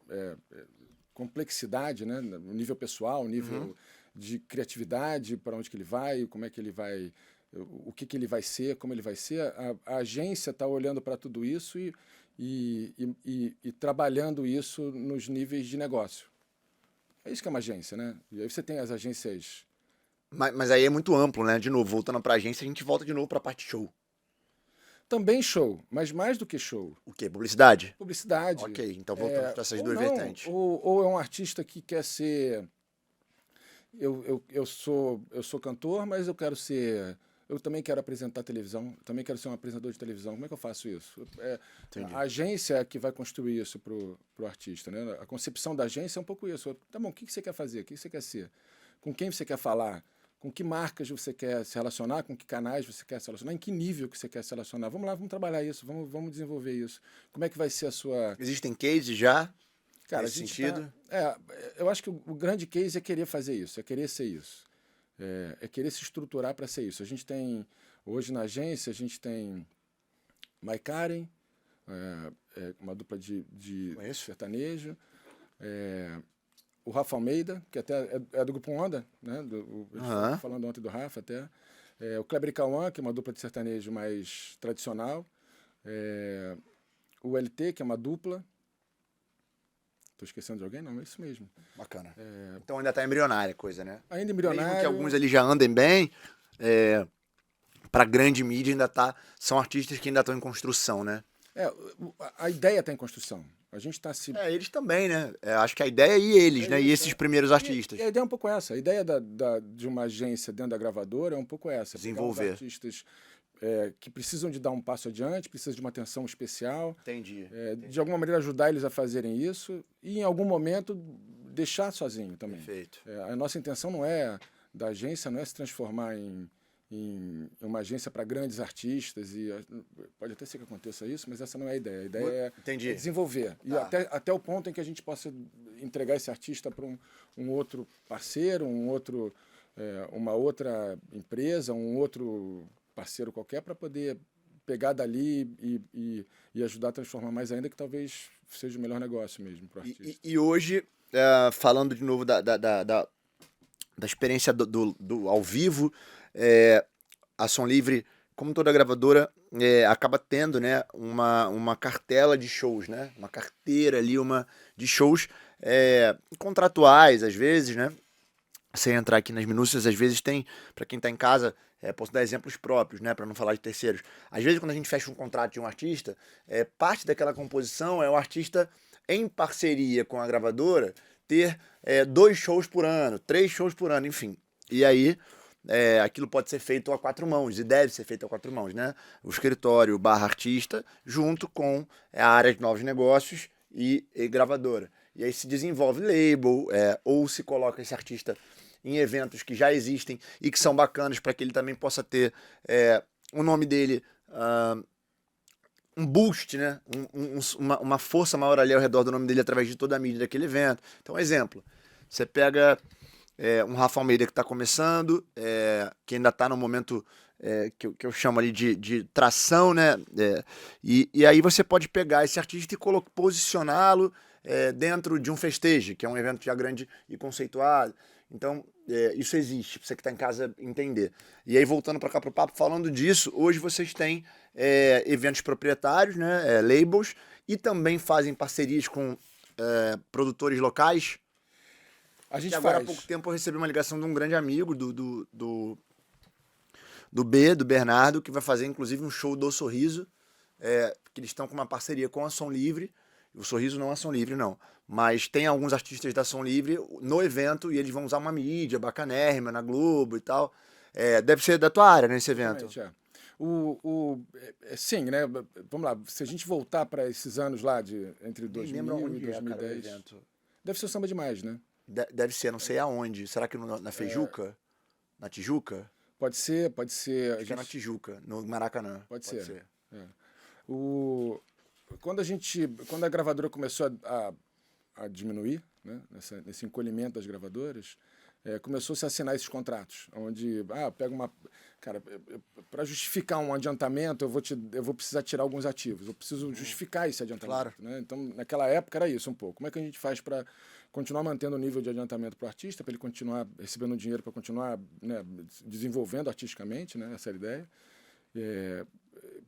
complexidade, né, no nível pessoal, nível de criatividade, para onde que ele vai, como é que ele vai, o que ele vai ser, como ele vai ser, a agência está olhando para tudo isso e trabalhando isso nos níveis de negócio. É isso que é uma agência, né? E aí você tem as agências... Mas aí é muito amplo, né? De novo, voltando para a agência, a gente volta de novo para a parte show. Também show, mas mais do que show. O quê? Publicidade? Publicidade. Ok, então voltamos para essas duas vertentes. Ou é um artista que quer ser... Eu sou cantor, mas eu quero ser... Eu também quero apresentar televisão, também quero ser um apresentador de televisão. Como é que eu faço isso? A agência é que vai construir isso para o artista, né? A concepção da agência é um pouco isso. Tá bom, o que você quer fazer? O que você quer ser? Com quem você quer falar? Com que marcas você quer se relacionar? Com que canais você quer se relacionar? Em que nível que você quer se relacionar? Vamos lá, vamos trabalhar isso, vamos desenvolver isso. Como é que vai ser a sua... Existem cases já? Cara, nesse sentido? Eu acho que o grande case é querer fazer isso, é querer ser isso. É querer se estruturar para ser isso. A gente tem, hoje na agência, a gente tem Maikaren, uma dupla de sertanejo, o Rafa Almeida, que até é do Grupo Onda, né? Falando ontem do Rafa até. O Kleber e Cauã, que é uma dupla de sertanejo mais tradicional. O LT, que é uma dupla. Estou esquecendo de alguém? Não, é isso mesmo. Bacana. Então ainda está embrionária a coisa, né? Ainda embrionária. Mesmo que alguns ali já andem bem, para grande mídia ainda são artistas que ainda estão em construção, né? A ideia está em construção. A gente está se... eles também, né? Acho que a ideia é eles, né? E esses primeiros artistas. E a ideia é um pouco essa. A ideia de uma agência dentro da gravadora é um pouco essa. Desenvolver. Artistas que precisam de dar um passo adiante, precisam de uma atenção especial. Entendi. De alguma maneira ajudar eles a fazerem isso e em algum momento deixar sozinho também. Perfeito. A nossa intenção da agência não é se transformar em uma agência para grandes artistas, e pode até ser que aconteça isso, mas essa não é a ideia. A ideia é desenvolver. E até o ponto em que a gente possa entregar esse artista para um outro parceiro, uma outra empresa, um outro parceiro qualquer, para poder pegar dali e ajudar a transformar mais ainda, que talvez seja o melhor negócio mesmo para o artista. E hoje, falando de novo da experiência do ao vivo, a Som Livre, como toda gravadora, acaba tendo, né, uma cartela de shows, né? Uma carteira ali, de shows contratuais, às vezes, né? Sem entrar aqui nas minúcias, às vezes tem, para quem está em casa, posso dar exemplos próprios, né, para não falar de terceiros. Às vezes, quando a gente fecha um contrato de um artista, parte daquela composição é o artista, em parceria com a gravadora, ter 2 shows por ano, 3 shows por ano, enfim. E aí, aquilo pode ser feito a 4 mãos, e deve ser feito a 4 mãos, né? O escritório / artista, junto com a área de novos negócios e gravadora. E aí se desenvolve label, ou se coloca esse artista em eventos que já existem e que são bacanas para que ele também possa ter o nome dele, um boost, né? Uma força maior ali ao redor do nome dele através de toda a mídia daquele evento. Então, exemplo, você pega um Rafa Almeida que está começando, que ainda está no momento que eu chamo ali de tração, né? E aí você pode pegar esse artista e posicioná-lo dentro de um festejo, que é um evento já grande e conceituado. Então, isso existe, pra você que está em casa entender. E aí, voltando para cá pro papo, falando disso, hoje vocês têm eventos proprietários, né, labels, e também fazem parcerias com produtores locais. A gente Que agora, há faz. pouco tempo, eu recebi uma ligação de um grande amigo do Bernardo, que vai fazer, inclusive, um show do Sorriso, que eles estão com uma parceria com a Som Livre. O Sorriso não é Som Livre, não. Mas tem alguns artistas da Som Livre no evento e eles vão usar uma mídia bacanérrima na Globo e tal. Deve ser da tua área, nesse evento. Exatamente, sim, né? Vamos lá, se a gente voltar para esses anos lá, entre Nem 2000 lembro e onde 2010, cara, o evento. deve ser o Samba Demais, né? Deve ser, não sei aonde. Será que na Feijuca? Na Tijuca? Pode ser, pode ser. Acho que é na Tijuca, no Maracanã. Pode ser. É. O, quando a gravadora começou a diminuir, né, nesse encolhimento das gravadoras, começou-se a assinar esses contratos, onde, pega uma... Cara, para justificar um adiantamento, eu vou precisar tirar alguns ativos, eu preciso justificar esse adiantamento. Claro. Né? Então, naquela época era isso um pouco. Como é que a gente faz para continuar mantendo o nível de adiantamento para o artista, para ele continuar recebendo dinheiro, para continuar, né, desenvolvendo artisticamente, né, essa era a ideia.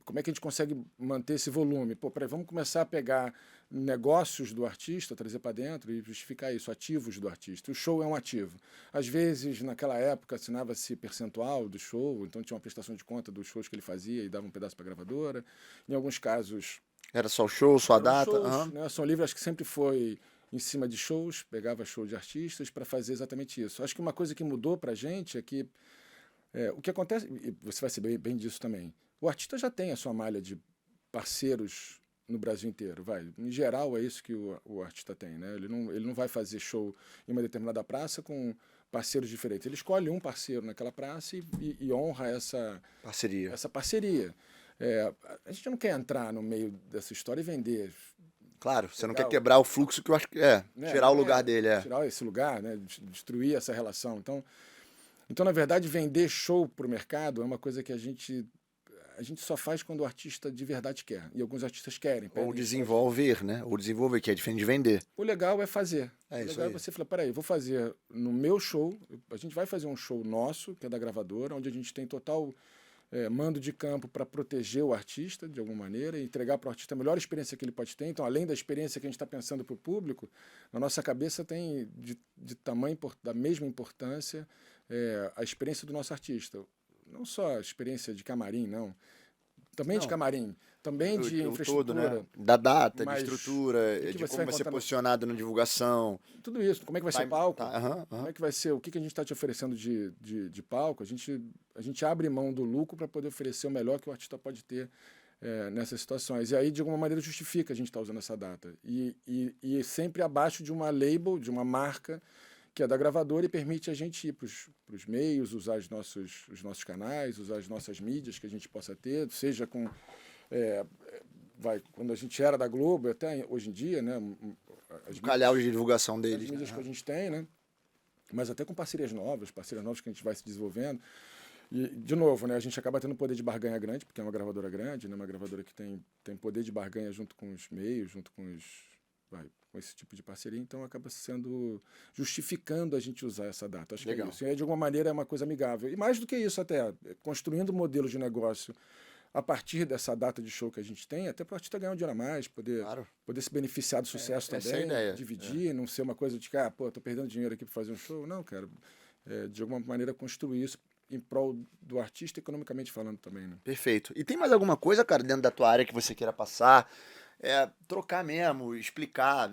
Como é que a gente consegue manter esse volume? Peraí, vamos começar a pegar negócios do artista, trazer para dentro e justificar isso, ativos do artista. O show é um ativo. Às vezes, naquela época, assinava-se percentual do show, então tinha uma prestação de conta dos shows que ele fazia e dava um pedaço para a gravadora. Em alguns casos... Era só o show, só a data? Shows, né? A Som Livre acho que sempre foi em cima de shows, pegava show de artistas para fazer exatamente isso. Acho que uma coisa que mudou para a gente é que o que acontece, e você vai saber bem disso também, o artista já tem a sua malha de parceiros no Brasil inteiro, em geral é isso que o artista tem, né? Ele não vai fazer show em uma determinada praça com parceiros diferentes, ele escolhe um parceiro naquela praça e honra essa parceria. A gente não quer entrar no meio dessa história e vender. Claro, você não quer quebrar o fluxo que eu acho que tirar o lugar dele. Tirar esse lugar, né? Destruir essa relação. Então, na verdade, vender show para o mercado é uma coisa que a gente só faz quando o artista de verdade quer. E alguns artistas querem. Ou desenvolver, né? Ou desenvolver, que é diferente de vender. O legal é fazer. O legal isso aí. É você falar, peraí, vou fazer no meu show, a gente vai fazer um show nosso, que é da gravadora, onde a gente tem total mando de campo para proteger o artista, de alguma maneira, e entregar para o artista a melhor experiência que ele pode ter. Então, além da experiência que a gente está pensando para o público, na nossa cabeça tem da mesma importância a experiência do nosso artista. Não só a experiência de camarim, não. Também de camarim, também de infraestrutura. Todo, né? Da data, de estrutura, de como vai ser posicionado na divulgação. Tudo isso, como é que vai ser palco, como é que vai ser, o que a gente está te oferecendo de palco. A gente abre mão do lucro para poder oferecer o melhor que o artista pode ter nessas situações. E aí, de alguma maneira, justifica a gente estar usando essa data. E sempre abaixo de uma label, de uma marca, que é da gravadora e permite a gente ir para os meios, usar os nossos canais, usar as nossas mídias que a gente possa ter, seja com... quando a gente era da Globo, até hoje em dia, né? O calhau de divulgação deles. As mídias que a gente tem, né? Mas até com parcerias novas que a gente vai se desenvolvendo. E, de novo, né, a gente acaba tendo poder de barganha grande, porque é uma gravadora grande, né, uma gravadora que tem poder de barganha junto com os meios, junto com com esse tipo de parceria, então acaba justificando a gente usar essa data. Acho Legal. Que é isso. E, de alguma maneira, é uma coisa amigável. E mais do que isso até, construindo um modelo de negócio a partir dessa data de show que a gente tem, até para o artista ganhar um dinheiro a mais, poder se beneficiar do sucesso também, essa é a ideia. Dividir, não ser uma coisa de que, tô perdendo dinheiro aqui para fazer um show. Não, cara, de alguma maneira construir isso em prol do artista, economicamente falando também, né? Perfeito. E tem mais alguma coisa, cara, dentro da tua área que você queira passar? Trocar mesmo, explicar.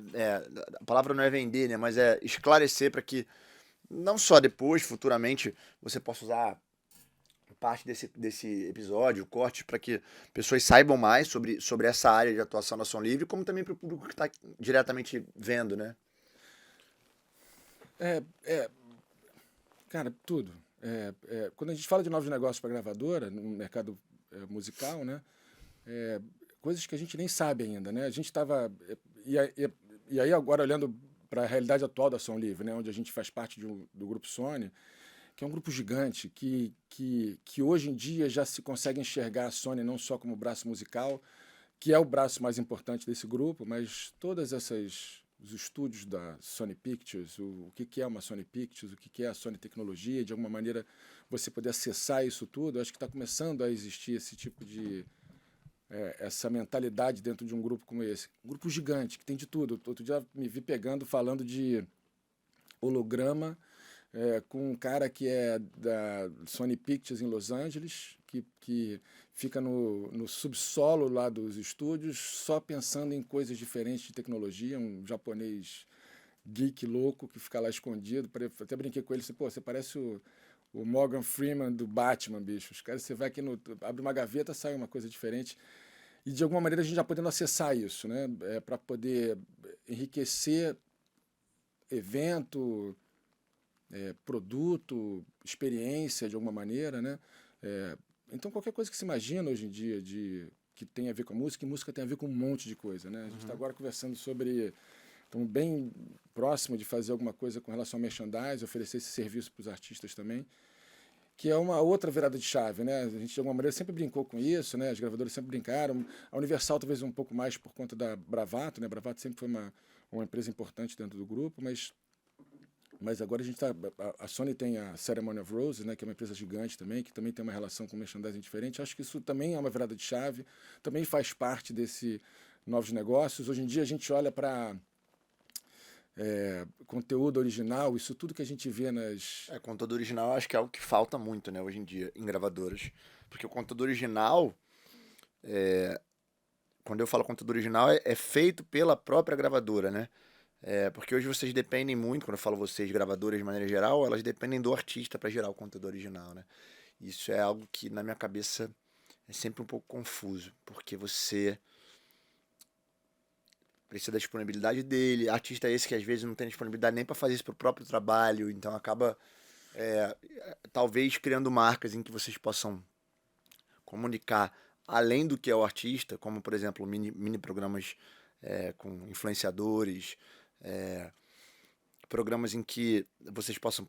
A palavra não é vender, né? Mas é esclarecer para que não só depois, futuramente, você possa usar parte desse episódio, corte, para que pessoas saibam mais sobre essa área de atuação da Som Livre, como também para o público que está diretamente vendo, né? É, é, cara, tudo. Quando a gente fala de novos negócios para gravadora, no mercado musical, né? É, coisas que a gente nem sabe ainda, né? A gente estava... E aí agora, olhando para a realidade atual da Som Livre, né? Onde a gente faz parte do Grupo Sony, que é um grupo gigante, que hoje em dia já se consegue enxergar a Sony não só como braço musical, que é o braço mais importante desse grupo, mas todas essas os estúdios da Sony Pictures, o que é uma Sony Pictures, o que é a Sony Tecnologia, de alguma maneira você poder acessar isso tudo, acho que está começando a existir esse tipo de essa mentalidade dentro de um grupo como esse. Um grupo gigante, que tem de tudo. Outro dia me vi pegando, falando de holograma, com um cara que é da Sony Pictures em Los Angeles, que fica no subsolo lá dos estúdios, só pensando em coisas diferentes de tecnologia, um japonês geek louco que fica lá escondido. Até brinquei com ele, assim, pô, você parece o Morgan Freeman do Batman, bicho. Os caras, você vai aqui, abre uma gaveta, sai uma coisa diferente. E de alguma maneira a gente já podendo acessar isso, né? Para poder enriquecer evento, produto, experiência de alguma maneira, né? Então qualquer coisa que se imagina hoje em dia que tem a ver com a música, e música tem a ver com um monte de coisa, né? A gente está agora conversando sobre... Estamos bem próximo de fazer alguma coisa com relação ao merchandising, oferecer esse serviço para os artistas também, que é uma outra virada de chave, né? A gente, de alguma maneira, sempre brincou com isso, né? As gravadoras sempre brincaram. A Universal, talvez, um pouco mais por conta da Bravato, né? A Bravato sempre foi uma empresa importante dentro do grupo, mas agora a gente está... A Sony tem a Ceremony of Roses, né? Que é uma empresa gigante também, que também tem uma relação com merchandising diferente. Acho que isso também é uma virada de chave, também faz parte desse novos negócios. Hoje em dia, a gente olha para... conteúdo original, isso tudo que a gente vê nas... Conteúdo original eu acho que é algo que falta muito, né, hoje em dia, em gravadoras. Porque o conteúdo original, quando eu falo conteúdo original, é feito pela própria gravadora, né? Porque hoje vocês dependem muito, quando eu falo vocês, gravadoras de maneira geral, elas dependem do artista para gerar o conteúdo original, né? Isso é algo que na minha cabeça é sempre um pouco confuso, porque você precisa da disponibilidade dele, artista esse que às vezes não tem disponibilidade nem para fazer isso pro próprio trabalho, então acaba talvez criando marcas em que vocês possam comunicar além do que é o artista, como por exemplo mini programas com influenciadores, programas em que vocês possam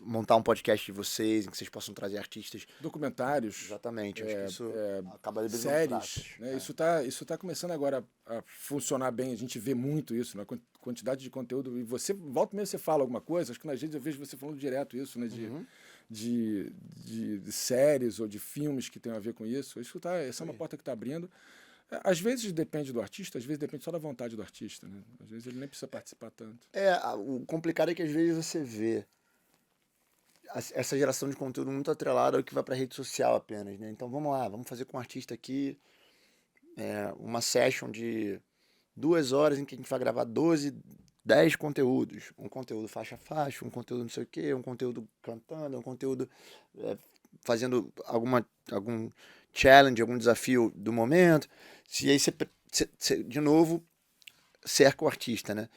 montar um podcast de vocês, em que vocês possam trazer artistas. Documentários. Exatamente, acho que isso acaba liberando séries. Né? Isso tá começando agora a funcionar bem, a gente vê muito isso, na quantidade de conteúdo. E você, volta mesmo, você fala alguma coisa, acho que nas redes eu vejo você falando direto isso, né? De séries ou de filmes que tem a ver com isso. Essa é uma porta que está abrindo. Às vezes depende do artista, às vezes depende só da vontade do artista, né? Às vezes ele nem precisa participar tanto. O complicado é que às vezes você vê essa geração de conteúdo muito atrelada ao que vai para rede social apenas, né? Então vamos lá, vamos fazer com um artista aqui uma session de 2 horas em que a gente vai gravar 10 conteúdos. Um conteúdo faixa a faixa, um conteúdo não sei o quê, um conteúdo cantando, um conteúdo fazendo algum challenge, algum desafio do momento. E aí você de novo, cerca o artista, né?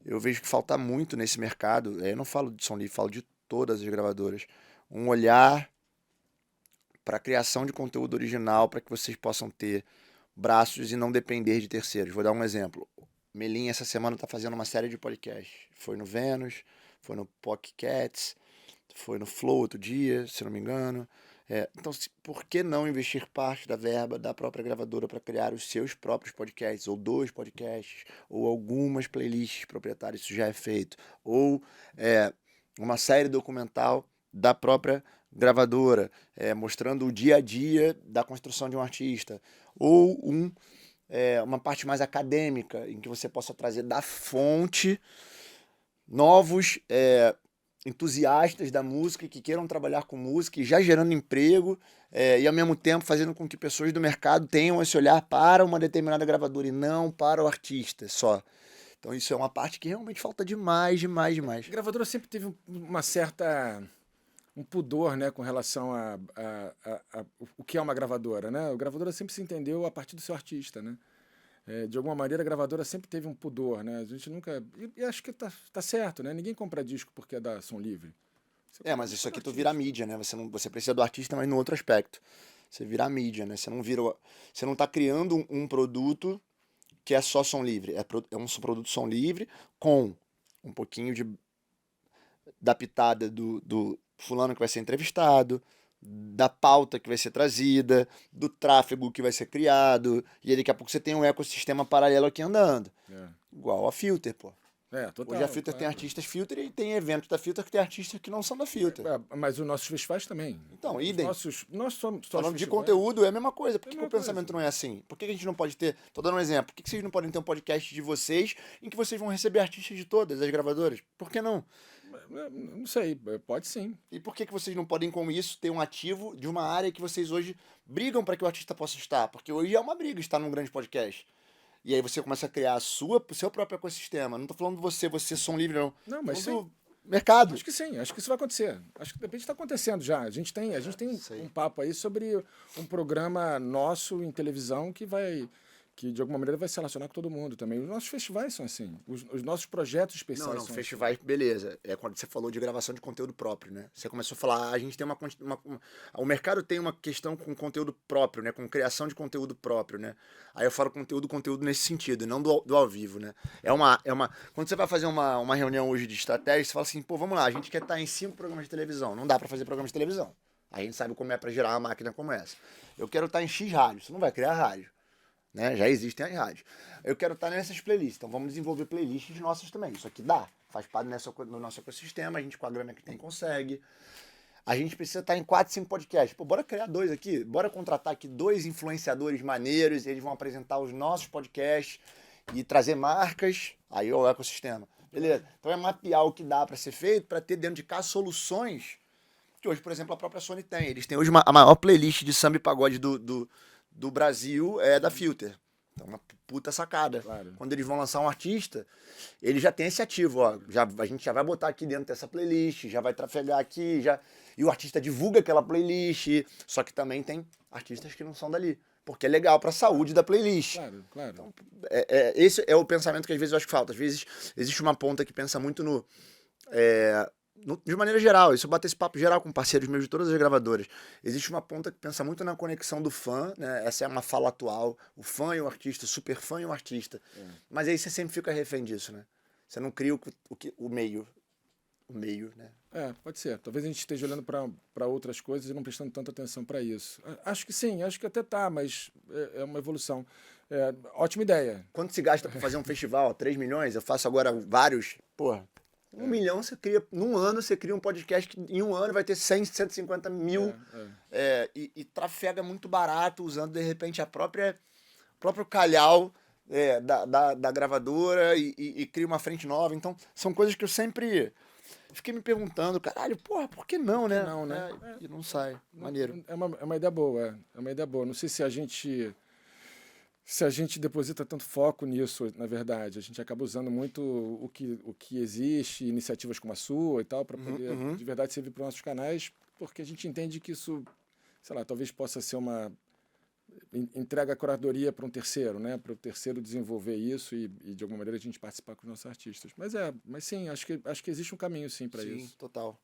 Eu vejo que falta muito nesse mercado, eu não falo de Som Livre, falo de todas as gravadoras, um olhar para a criação de conteúdo original, para que vocês possam ter braços e não depender de terceiros. Vou dar um exemplo. Melim essa semana está fazendo uma série de podcasts. Foi no Vênus, foi no Pocketcats, foi no Flow outro dia, se não me engano. Então, por que não investir parte da verba da própria gravadora para criar os seus próprios podcasts, ou 2 podcasts, ou algumas playlists proprietárias, isso já é feito, ou uma série documental da própria gravadora, mostrando o dia a dia da construção de um artista, ou uma parte mais acadêmica, em que você possa trazer da fonte novos entusiastas da música que queiram trabalhar com música e já gerando emprego e ao mesmo tempo fazendo com que pessoas do mercado tenham esse olhar para uma determinada gravadora e não para o artista só. Então isso é uma parte que realmente falta demais. A gravadora sempre teve uma certa... um pudor, né, com relação a o que é uma gravadora, né? A gravadora sempre se entendeu a partir do seu artista, né? de alguma maneira a gravadora sempre teve um pudor, né? A gente nunca... E acho que tá certo, né? Ninguém compra disco porque é da Som Livre. Você compra Mas disco isso do aqui tu vira artista. mídia, né? Você precisa do artista, mas no outro aspecto. Você vira mídia, né? Você não tá criando um produto que é só som livre. É um produto som livre com um pouquinho da pitada do fulano que vai ser entrevistado, da pauta que vai ser trazida, do tráfego que vai ser criado, e aí daqui a pouco você tem um ecossistema paralelo aqui andando. É, Igual a Filter, pô. Hoje a total, Filter tem claro. artistas Filter e tem eventos da Filter que tem artistas que não são da Filter. Mas os nossos festivais também. Então, Os idem. nossos, nós somos só os Falando de festivais. conteúdo, é a mesma coisa. Por É a que o mesma coisa. pensamento não é assim? Por que a gente não pode ter. Tô dando um exemplo. Por que vocês não podem ter um podcast de vocês em que vocês vão receber artistas de todas as gravadoras? Por que não? Não sei, pode sim. E por que vocês não podem, com isso, ter um ativo de uma área que vocês hoje brigam para que o artista possa estar? Porque hoje é uma briga estar num grande podcast. E aí você começa a criar o seu próprio ecossistema. Não tô falando você som livre, não. Não, Tô mas falando sim. do mercado. Acho que sim, acho que isso vai acontecer. Acho que de repente está acontecendo já. A gente tem Sei. um papo aí sobre um programa nosso em televisão que de alguma maneira vai se relacionar com todo mundo também. Os nossos festivais são assim, os nossos projetos especiais Não, são festivais, beleza. É quando você falou de gravação de conteúdo próprio, né? Você começou a falar, a gente tem o mercado tem uma questão com conteúdo próprio, né? Com criação de conteúdo próprio, né? Aí eu falo conteúdo nesse sentido, não do ao vivo, né? Quando você vai fazer uma reunião hoje de estratégia, você fala assim, pô, vamos lá, a gente quer estar em 5 programas de televisão. Não dá pra fazer programa de televisão. A gente sabe como é pra gerar uma máquina como essa. Eu quero estar em X rádio, você não vai criar rádio. Né? Já existem as rádios. Eu quero estar nessas playlists, então vamos desenvolver playlists nossas também. Isso aqui dá, faz parte do nosso ecossistema, a gente com a grana que tem consegue. A gente precisa estar em 4, 5 podcasts. Pô, bora criar 2 aqui, bora contratar aqui 2 influenciadores maneiros, e eles vão apresentar os nossos podcasts e trazer marcas, aí é o ecossistema. Beleza, então é mapear o que dá para ser feito, para ter dentro de casa soluções que hoje, por exemplo, a própria Sony tem. Eles têm hoje a maior playlist de samba e pagode do Brasil é da Filter. Então, uma puta sacada. Claro. Quando eles vão lançar um artista, ele já tem esse ativo, ó. A gente já vai botar aqui dentro dessa playlist, já vai trafegar aqui, e o artista divulga aquela playlist. Só que também tem artistas que não são dali. Porque é legal pra saúde da playlist. Claro, claro. Então, esse é o pensamento que às vezes eu acho que falta. Às vezes existe uma ponta que pensa muito de maneira geral, isso eu bato esse papo geral com parceiros meus de todas as gravadoras. Existe uma ponta que pensa muito na conexão do fã, né? Essa é uma fala atual, o fã e o artista, super fã e o artista. Mas aí você sempre fica refém disso, né? Você não cria o meio. O meio, né? Pode ser. Talvez a gente esteja olhando para outras coisas e não prestando tanta atenção para isso. Acho que sim, acho que até tá, mas é uma evolução. Ótima ideia. Quanto se gasta para fazer um festival? 3 milhões? Eu faço agora vários. Porra, 1 milhão você cria. Num ano você cria um podcast que em um ano vai ter 100, 150 mil. E trafega muito barato, usando de repente o próprio calhau da gravadora e cria uma frente nova. Então, são coisas que eu sempre fiquei me perguntando, caralho, porra, por que não, né? Não, né? E não sai. Maneiro. É uma ideia boa, é uma ideia boa. Não sei se a gente deposita tanto foco nisso, na verdade. A gente acaba usando muito o que existe, iniciativas como a sua e tal, para poder, de verdade, servir para os nossos canais, porque a gente entende que isso, sei lá, talvez possa ser uma entrega a curadoria para um terceiro, né? Para o terceiro desenvolver isso e, de alguma maneira, a gente participar com os nossos artistas. Mas sim, acho que existe um caminho, sim, para isso. Sim, total.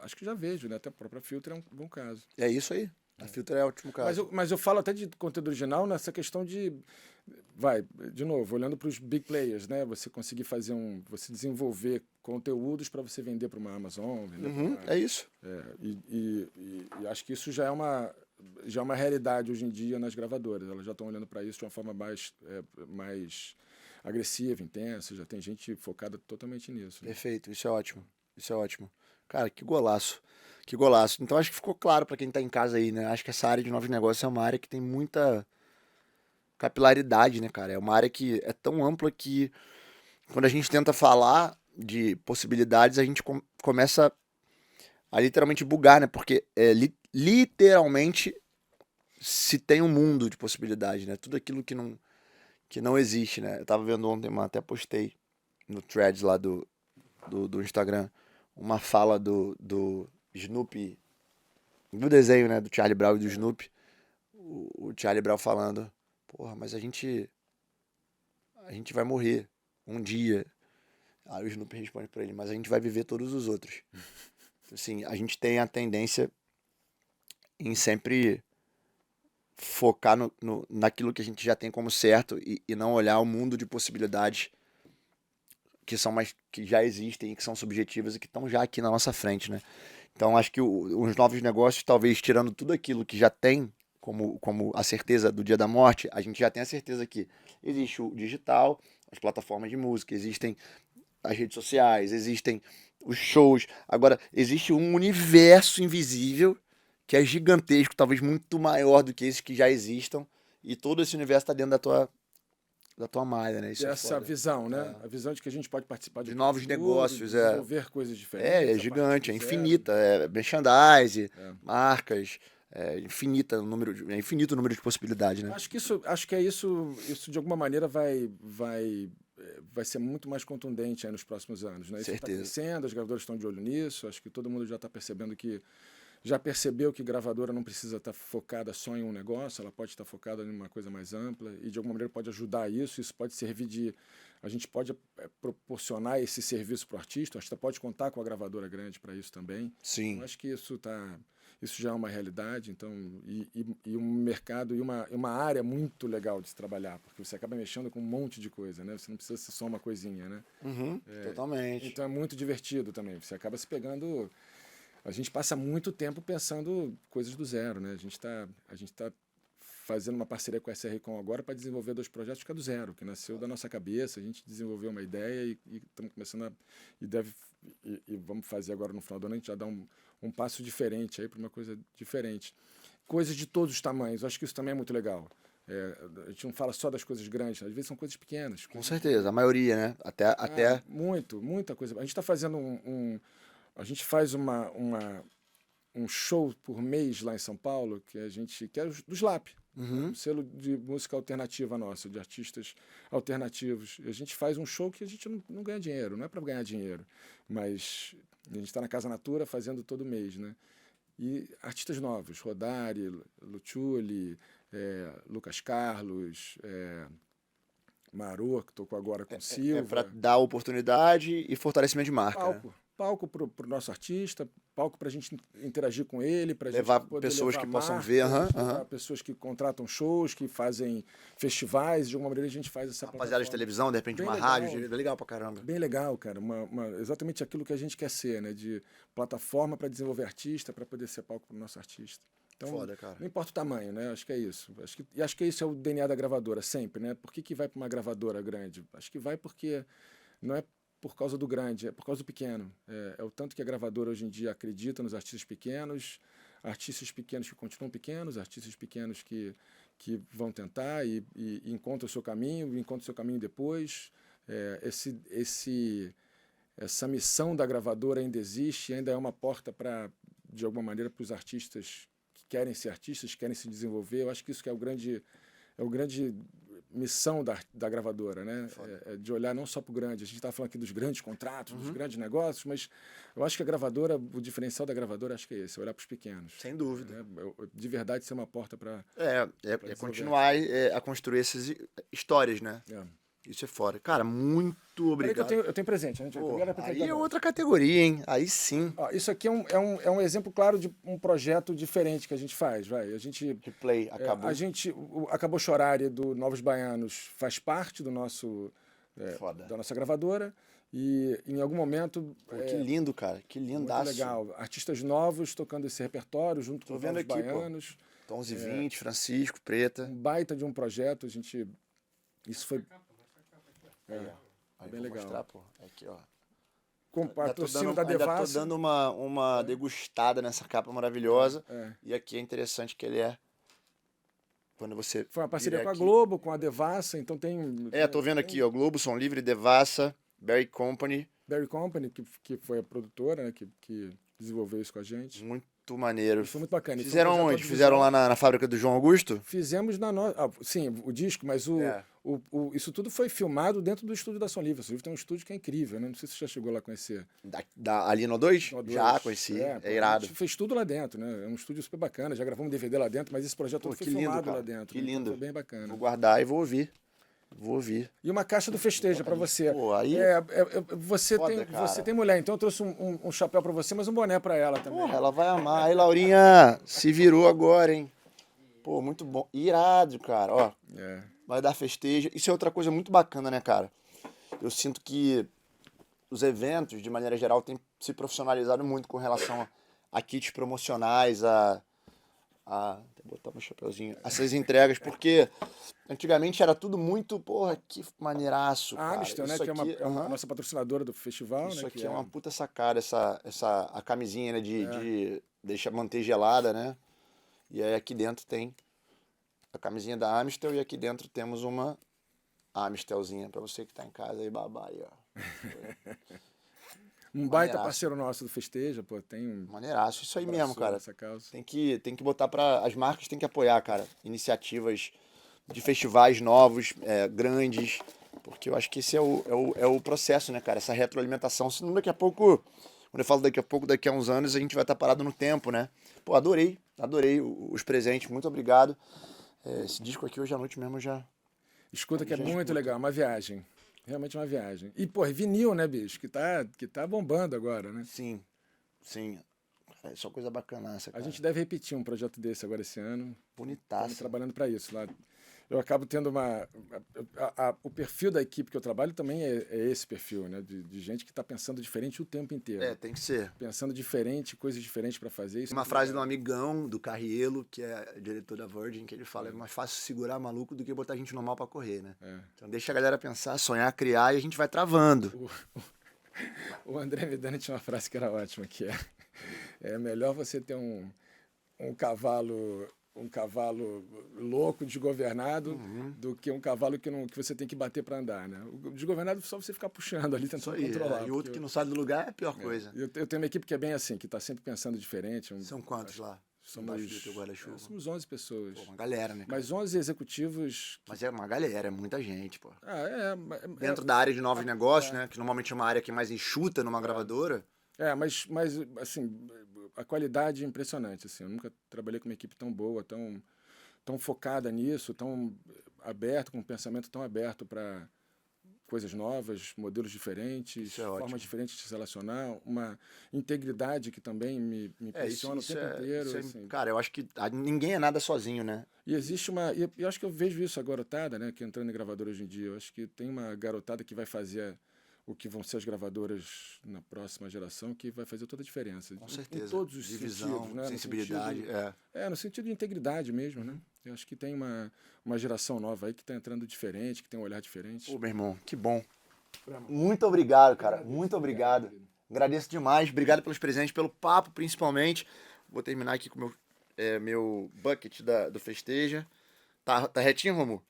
Acho que já vejo, né? Até a própria Filter é um bom caso. É isso aí. A Filter é ótimo caso. Mas eu falo até de conteúdo original nessa questão de... de novo, olhando para os big players, né? Você conseguir você desenvolver conteúdos para você vender para uma Amazon. É isso. E acho que isso já é uma realidade hoje em dia nas gravadoras. Elas já estão olhando para isso de uma forma mais agressiva, intensa. Já tem gente focada totalmente nisso. Né? Perfeito, isso é ótimo. Isso é ótimo. Cara, que golaço. Que golaço. Então acho que ficou claro para quem tá em casa aí, né? Acho que essa área de novos negócios é uma área que tem muita capilaridade, né, cara? É uma área que é tão ampla que quando a gente tenta falar de possibilidades, a gente começa a literalmente bugar, né? Porque literalmente se tem um mundo de possibilidades, né? Tudo aquilo que não existe, né? Eu tava vendo ontem, até postei no threads lá do Instagram, uma fala do Snoopy, do desenho, né? Do Charlie Brown e do Snoopy. O Charlie Brown falando, porra, mas a gente a gente vai morrer um dia. Aí o Snoopy responde pra ele, mas a gente vai viver todos os outros. Assim, a gente tem a tendência em sempre focar naquilo que a gente já tem como certo e não olhar o mundo de possibilidades que já existem e que são subjetivas e que estão já aqui na nossa frente, né? Então acho que os novos negócios, talvez tirando tudo aquilo que já tem como a certeza do dia da morte, a gente já tem a certeza que existe o digital, as plataformas de música, existem as redes sociais, existem os shows. Agora, existe um universo invisível que é gigantesco, talvez muito maior do que esses que já existam, e todo esse universo está dentro da tua malha, né? Isso é Essa foda. visão, né? A visão de que a gente pode participar De de novos tudo, negócios, desenvolver coisas diferentes. é a gigante, partir é do zero. infinita, é merchandise, marcas, é infinito o número de possibilidades, né? Acho que é isso de alguma maneira vai ser muito mais contundente aí nos próximos anos, né? Isso está Certeza. crescendo, as gravadoras estão de olho nisso, acho que todo mundo já está percebendo já percebeu que gravadora não precisa estar focada só em um negócio, ela pode estar focada em uma coisa mais ampla e de alguma maneira pode ajudar isso pode servir a gente pode proporcionar esse serviço para o artista, a gente pode contar com a gravadora grande para isso também. Sim. Então, acho que isso já é uma realidade, então, e um mercado e uma área muito legal de se trabalhar, porque você acaba mexendo com um monte de coisa, né? Você não precisa ser só uma coisinha, né? Totalmente. Então é muito divertido também, você acaba se pegando. A gente passa muito tempo pensando coisas do zero, né? A gente tá fazendo uma parceria com a SRCom agora para desenvolver 2 projetos que é do zero, que nasceu da nossa cabeça, a gente desenvolveu uma ideia e estamos começando e vamos fazer agora no final do ano, a gente já dá um passo diferente aí para uma coisa diferente. Coisas de todos os tamanhos, acho que isso também é muito legal. A gente não fala só das coisas grandes, às vezes são coisas pequenas. Com certeza, a maioria, né? Até... Muita coisa. A gente está fazendo a gente faz um show por mês lá em São Paulo, que é do SLAP, um selo de música alternativa nosso, de artistas alternativos. E a gente faz um show que a gente não ganha dinheiro, não é para ganhar dinheiro, mas a gente está na Casa Natura fazendo todo mês, né? E artistas novos, Rodari, Luciuli, Lucas Carlos, Marô, que tocou agora com Silva. para dar oportunidade e fortalecimento de marca. Palco para o nosso artista, palco para a gente interagir com ele, para levar gente poder pessoas levar que possam marcas, ver, levar pessoas que contratam shows, que fazem festivais, de alguma maneira a gente faz essa rapaziada de televisão, de repente bem uma legal, rádio, legal pra caramba. Bem legal, cara, exatamente aquilo que a gente quer ser, né, de plataforma para desenvolver artista, para poder ser palco para o nosso artista. Então, foda, cara. Não importa o tamanho, né? Acho que é isso. Acho que isso é o DNA da gravadora, sempre, né? Por que vai para uma gravadora grande? Acho que vai porque não é por causa do grande, é por causa do pequeno. É o tanto que a gravadora hoje em dia acredita nos artistas pequenos que continuam pequenos, artistas pequenos que vão tentar e encontram o seu caminho depois. Essa missão da gravadora ainda existe, ainda é uma porta de alguma maneira, para os artistas que querem ser artistas, querem se desenvolver. Eu acho que isso que é o grande missão da gravadora, né? De olhar não só para o grande. A gente está falando aqui dos grandes contratos, dos grandes negócios, mas eu acho que o diferencial da gravadora, acho que é esse, olhar para os pequenos. Sem dúvida. De verdade, ser uma porta para... continuar a construir essas histórias, né? Isso é foda. Cara, muito obrigado. Eu tenho presente. Aí é outra categoria, hein? Aí sim. Isso aqui é um exemplo claro de um projeto diferente que a gente faz. A gente... Replay, acabou. Acabou Chorare do Novos Baianos faz parte do da nossa gravadora e em algum momento... que lindo, cara. Que lindaço. Muito legal. Artistas novos tocando esse repertório junto com os Novos Baianos. Tons e 20, Francisco, Preta. Um baita de um projeto. Isso foi... Aí bem legal. Mostrar, pô. Aqui, ó. Com patrocínio da Devassa. Ainda tô dando uma degustada nessa capa maravilhosa. E aqui é interessante que ele quando você... Foi uma parceria com a Globo, com a Devassa, então tem... tô vendo aqui, ó. Globo, Som Livre, Devassa, Berry Company. Berry Company, que foi a produtora, né, que desenvolveu isso com a gente. Muito maneiro. Foi muito bacana. Fizeram onde? Fizeram lá na fábrica do João Augusto? Fizemos sim, o disco, mas isso tudo foi filmado dentro do estúdio da Som Livre. A Som Livre tem um estúdio que é incrível, né? Não sei se você já chegou lá a conhecer. Ali no 2? Já conheci, irado. A gente fez tudo lá dentro, né? É um estúdio super bacana, já gravamos DVD lá dentro, mas esse projeto todo foi filmado lá dentro. Que lindo. Foi bem bacana. Vou guardar e vou ouvir. Vou ouvir. E uma caixa do Festeja pra você. Pô, aí... Você, Foda, você cara. tem mulher, então eu trouxe um chapéu pra você, mas um boné pra ela também. Porra, ela vai amar. Aí, Laurinha, se virou agora, hein? Pô, muito bom. Irado, cara. Ó, vai dar Festeja. Isso é outra coisa muito bacana, né, cara? Eu sinto que os eventos, de maneira geral, têm se profissionalizado muito com relação a kits promocionais, Vou botar meu chapeuzinho. Essas entregas, porque antigamente era tudo muito, porra, que maneiraço, A cara. Amistel, né, Isso que é aqui, a nossa patrocinadora do festival, isso né? aqui é uma puta sacada, a camisinha, né, de deixar manter gelada, né? E aí aqui dentro tem a camisinha da Amistel e aqui dentro temos uma Amistelzinha pra você que tá em casa aí, babá, aí, ó. Um baita parceiro nosso do Festeja, pô, tem um... Maneiraço, isso aí mesmo, cara. Nessa causa. Tem que botar as marcas têm que apoiar, cara, iniciativas de festivais novos, grandes, porque eu acho que esse é o processo, né, cara, essa retroalimentação, senão daqui a pouco, quando eu falo daqui a pouco, daqui a uns anos, a gente vai estar parado no tempo, né. Pô, adorei os presentes, muito obrigado. Esse disco aqui hoje à noite mesmo já... Escuta que é muito legal, uma viagem. Realmente uma viagem. E, pô, vinil, né, bicho? Que tá bombando agora, né? Sim. É só coisa bacana essa, cara. A gente deve repetir um projeto desse agora esse ano. Bonitaço. Estamos trabalhando para isso lá. Eu acabo tendo o perfil da equipe que eu trabalho também é esse perfil, né? De gente que está pensando diferente o tempo inteiro. Tem que ser. Pensando diferente, coisas diferentes para fazer. Isso uma frase de um amigão do Carrielo, que é diretor da Virgin, que ele fala: é mais fácil segurar maluco do que botar gente normal pra correr, né? Então deixa a galera pensar, sonhar, criar e a gente vai travando. O André Midani tinha uma frase que era ótima, que é melhor você ter um cavalo louco, desgovernado, do que um cavalo que você tem que bater para andar, né? O desgovernado só você ficar puxando ali, tentando controlar. E outro que não sai do lugar é a pior coisa. Eu tenho uma equipe que é bem assim, que está sempre pensando diferente. São quantos lá? Somos 11 pessoas. Pô, uma galera, né, cara? Mas 11 executivos... Mas é uma galera, é muita gente, pô. Dentro da área de novos negócios, né? Que normalmente é uma área que é mais enxuta numa gravadora. Mas assim, a qualidade é impressionante, assim. Eu nunca trabalhei com uma equipe tão boa, tão focada nisso, tão aberto, com um pensamento tão aberto para coisas novas, modelos diferentes, formas diferentes de se relacionar, uma integridade que também me impressiona o tempo inteiro. Assim. Cara, eu acho que ninguém é nada sozinho, né? E existe e eu acho que eu vejo isso a garotada, né, que entrando em gravadora hoje em dia. Eu acho que tem uma garotada que vai fazer o que vão ser as gravadoras na próxima geração, que vai fazer toda a diferença. Com certeza. Em todos os divisão, sentidos, né? sensibilidade. No sentido de integridade mesmo, né? Eu acho que tem uma geração nova aí que está entrando diferente, que tem um olhar diferente. Pô, meu irmão, que bom. Muito obrigado, cara. Muito obrigado. Agradeço demais. Obrigado pelos presentes, pelo papo, principalmente. Vou terminar aqui com o meu bucket do Festeja. Tá retinho, Romu?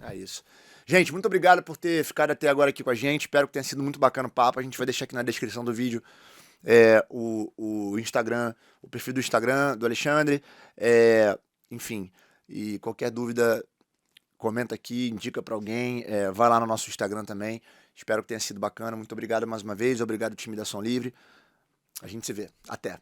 É isso. Gente, muito obrigado por ter ficado até agora aqui com a gente. Espero que tenha sido muito bacana o papo. A gente vai deixar aqui na descrição do vídeo o Instagram, o perfil do Instagram do Alexandre. Enfim, e qualquer dúvida, comenta aqui, indica pra alguém. Vai lá no nosso Instagram também. Espero que tenha sido bacana. Muito obrigado mais uma vez. Obrigado, time da Som Livre. A gente se vê. Até.